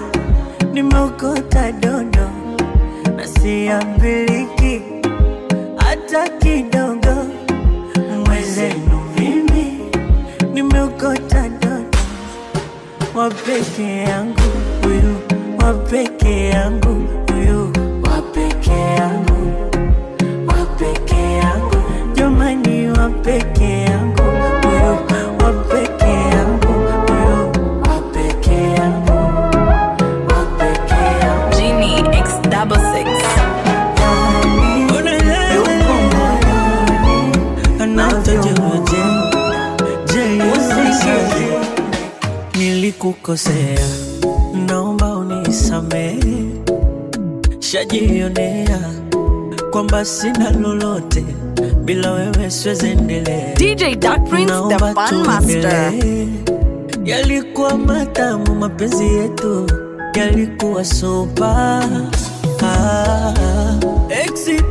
nimeokota dodo na siambiliki hata kidogo. Mwezenu mimi nimeokota dodo wa peke yangu huyu, wa peke yangu huyu, wa peke yangu, wa peke yangu, jamani, wa peke yangu huyu, wa peke yangu huyu, wa peke yangu, wa peke yangu. Genie X66. Nilikukosea, naomba unisamehe. Shajionea kwamba sina lolote, bila wewe siwezi endelea. DJ Dark Prince, the Fun Master. Yalikuwa matamu mapenzi yetu, yalikuwa sopa.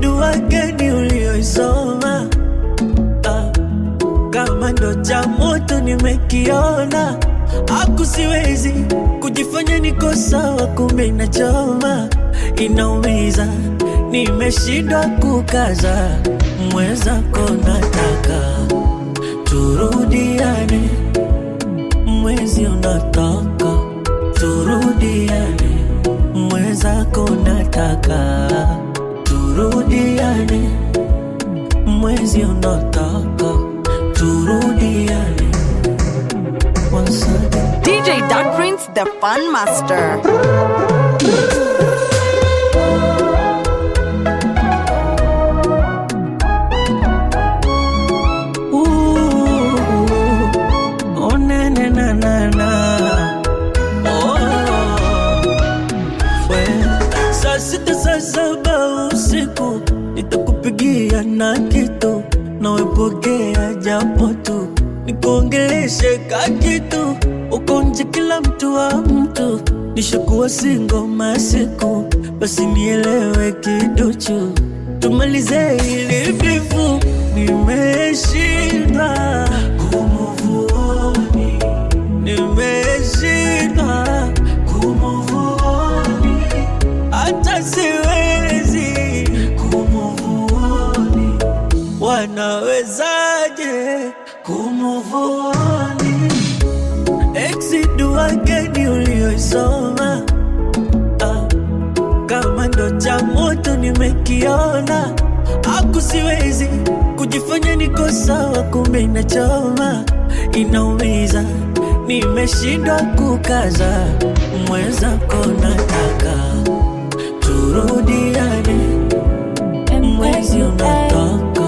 Dua gani ulioisoma? Kama ndo cha moto nimekiona, aku siwezi kujifanya niko sawa, kumbe inachoma, inaumiza, nimeshindwa kukaza. Mwenzako nataka turudiane, mwezi unataka turudiane, mwenzako nataka turudiane, mwezi unataka turudiane. DJ Dark Prince, the Fun Master. Oh na na na na na. Oh, saa sita saa saba usiku nitakupigia na kitu, nawe pokea japo tu, nikuongeleshe kakitu, uko nje kila mtu wa mtu, nishakuwa single masiku, basi nielewe kiduchu, tumalize hili bifu, nimeshindwa kumuvuoni, nimeshindwa kumuvuoni, hata siwezi kumuvuoni, wanawezaje kumuvuoni? Dua gani ulioisoma? Kama ndo cha moto nimekiona, aku siwezi kujifanya niko sawa, kumbe inachoma, inaumiza, nimeshindwa kukaza. Mwenzako nataka turudiane, mwezi unataka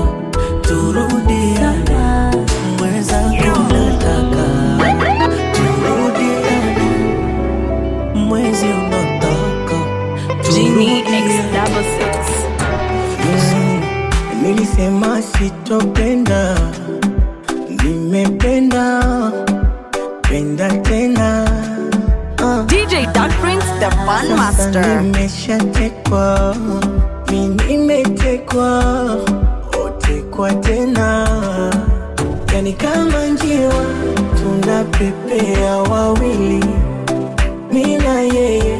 turudiane, mwenzako nataka mwezi unataka Genie X66. Nilisema sitopenda, nimependa, penda tena. DJ Dark Prince, the Fun Master. Nimeshatekwa, nimetekwa, otekwa tena. Yani kama njiwa tunapepea wawili, mimi na yeye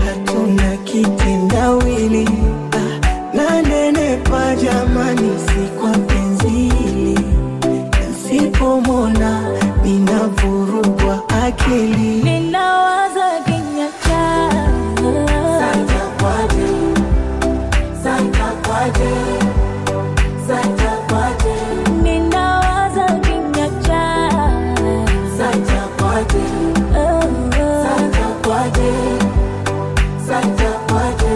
hatuna kitendawili. Nanenepa jamani, si kwa penzi hili, nasipomona ninavurugwa akili. Ninawaza kinywa chako, Santa kwaje, Santa kwaje, Santa kwaje, ninawaza kinywa chako, Santa kwaje, Santa kwaje, Santa kwaje.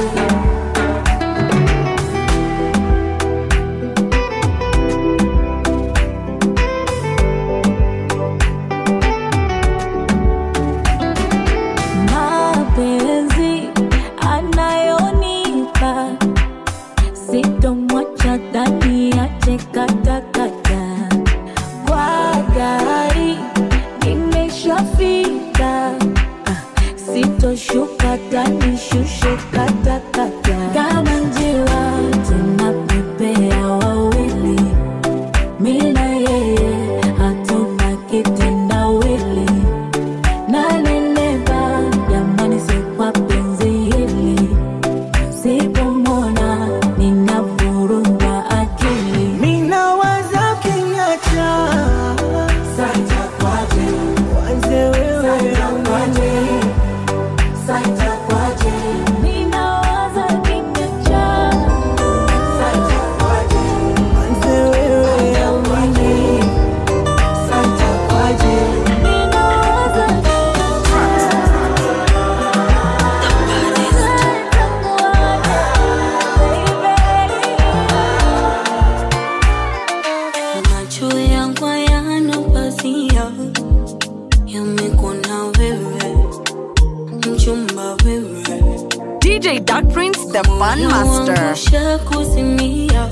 Nishakuzimia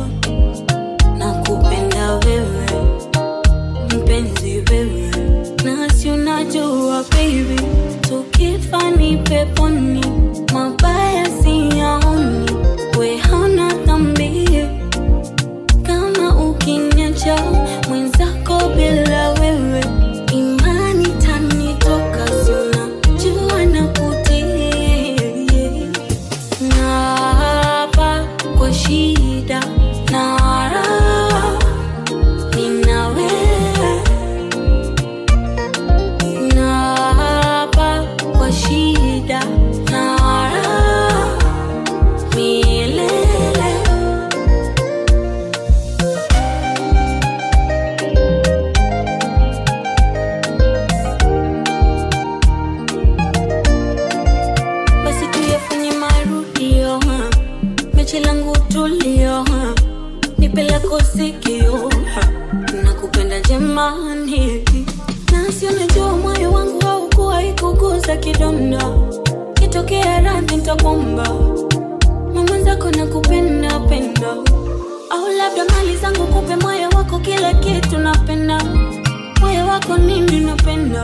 na kupenda wewe, mpenzi wewe, na si unajua baby, tukifa ni peponi, mabaya siyaoni, we hauna dhambi. Kama ukiniacha mwenzako bila wewe, imani tanitoka, si unajua nakutii. Naapa kwa shida na raha, nina wewe. Naapa kwa shida na raha, milele. Basi tuyafanye marudio, mechi langu tulio, nipe lako sikio, nakupenda jamani. Na si unajua moyo wangu haukuwa ikuguza kidonda, kitokea radhi nitakuomba, mwenzako nakupenda penda. Au labda mali zangu kupe moyo wako, kila kitu napenda, moyo wako nini napenda,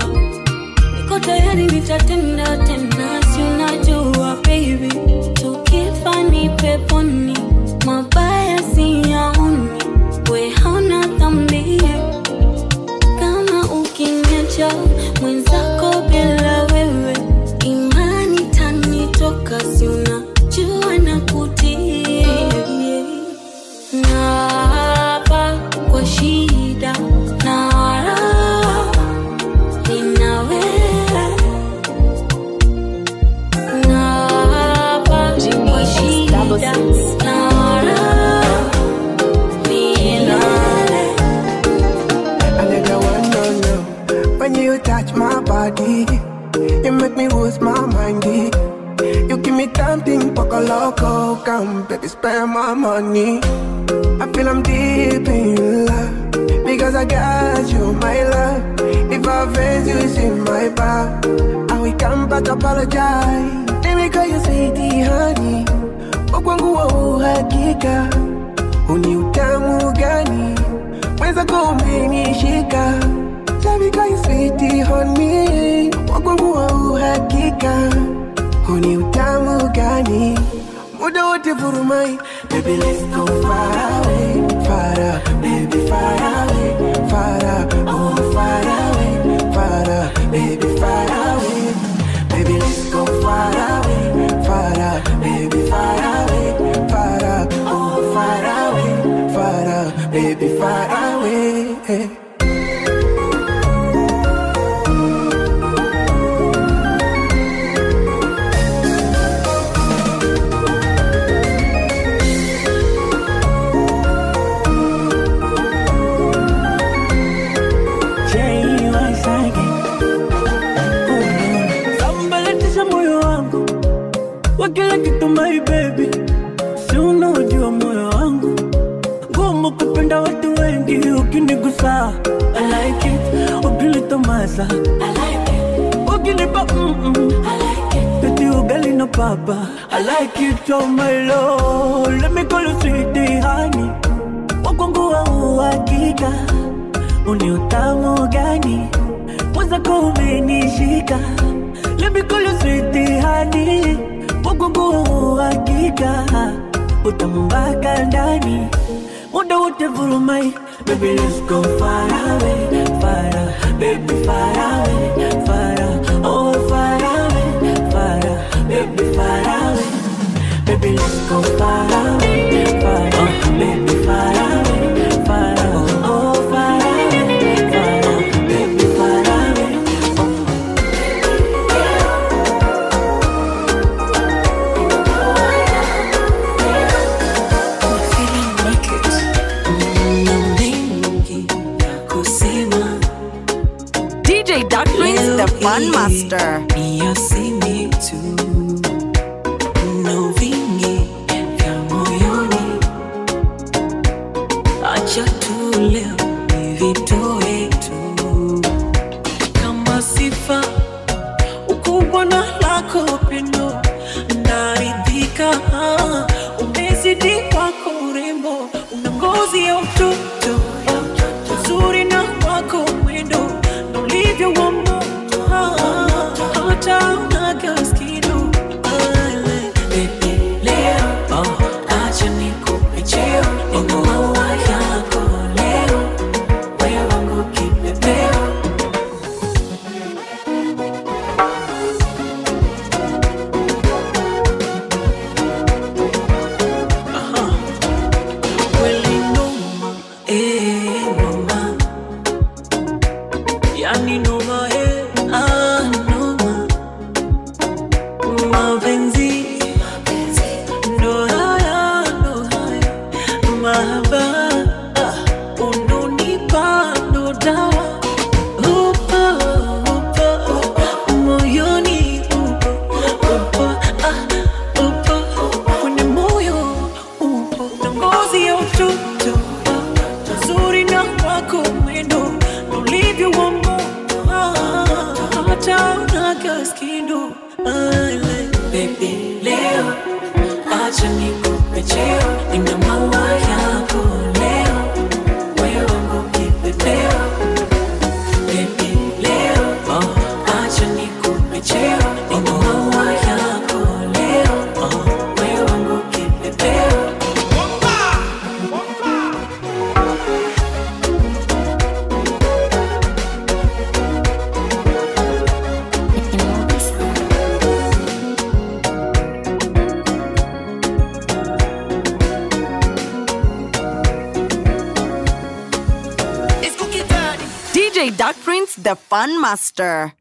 niko tayari nitatenda tena. Si unajua baby, tukifa ni peponi, mabaya siyaoni, we hauna dhambi. Kama ukiniacha mwenzako bila wewe, imani tanitoka, si unajua nakutii. Naapa kwa shida na raha, nina wewe. Naapa kwa shida na raha, milele. Another one, no, no. When you touch my body, you make me lose my mind. You give me something poco loco, come baby, spend my money. I feel I'm deep in love, because I got you, my love. If I offend you, it's in my back, and we come back apologize. Let me call you sweetie honey, wakwangu wa uhakika, uni utamu gani, mwenzako umenishika. Let me call you sweetie honey, wakwangu wa uhakika, uni utamu gani, muda wote vurumai. Baby let's go far away, far, baby far away, far, oh far away, far, baby far away. Baby let's go far away, far, baby far away, far, oh far away, far, baby far away. Kila kitu my baby, si unajua moyo wangu, ngumu kupenda watu wengi. Ukinigusa I like it, ukinitomasa I like it, ukinipa I like it, kati ugali na papa I like it, oh my lord. Let me call you sweetie honey, wakwangu wa uhakika, uni utamu gani, mwenzako umenishika. Let me call you sweetie honey, wakwangu hakika, utamu mpaka ndani, muda wote vurumai. Baby let's go far away, far, baby far away, far, oh far away, far, baby far away. Baby let's go far away, far, baby far away, far, oh far away, far, baby far away. DJ Dark Prince, the Fun Master. Mio simi tu, no vingi vya moyoni, acha tu leo nivitoe tu kama sifa, ukubwa na lako pendo, naridhika umezidi acha nikupe cheo, nina maua yako leo, wewe wangu kipepeo, baby leo, acha nikupe cheo, nina maua yako leo, wewe wangu kipepeo. DJ Dark Prince, the Fun Master.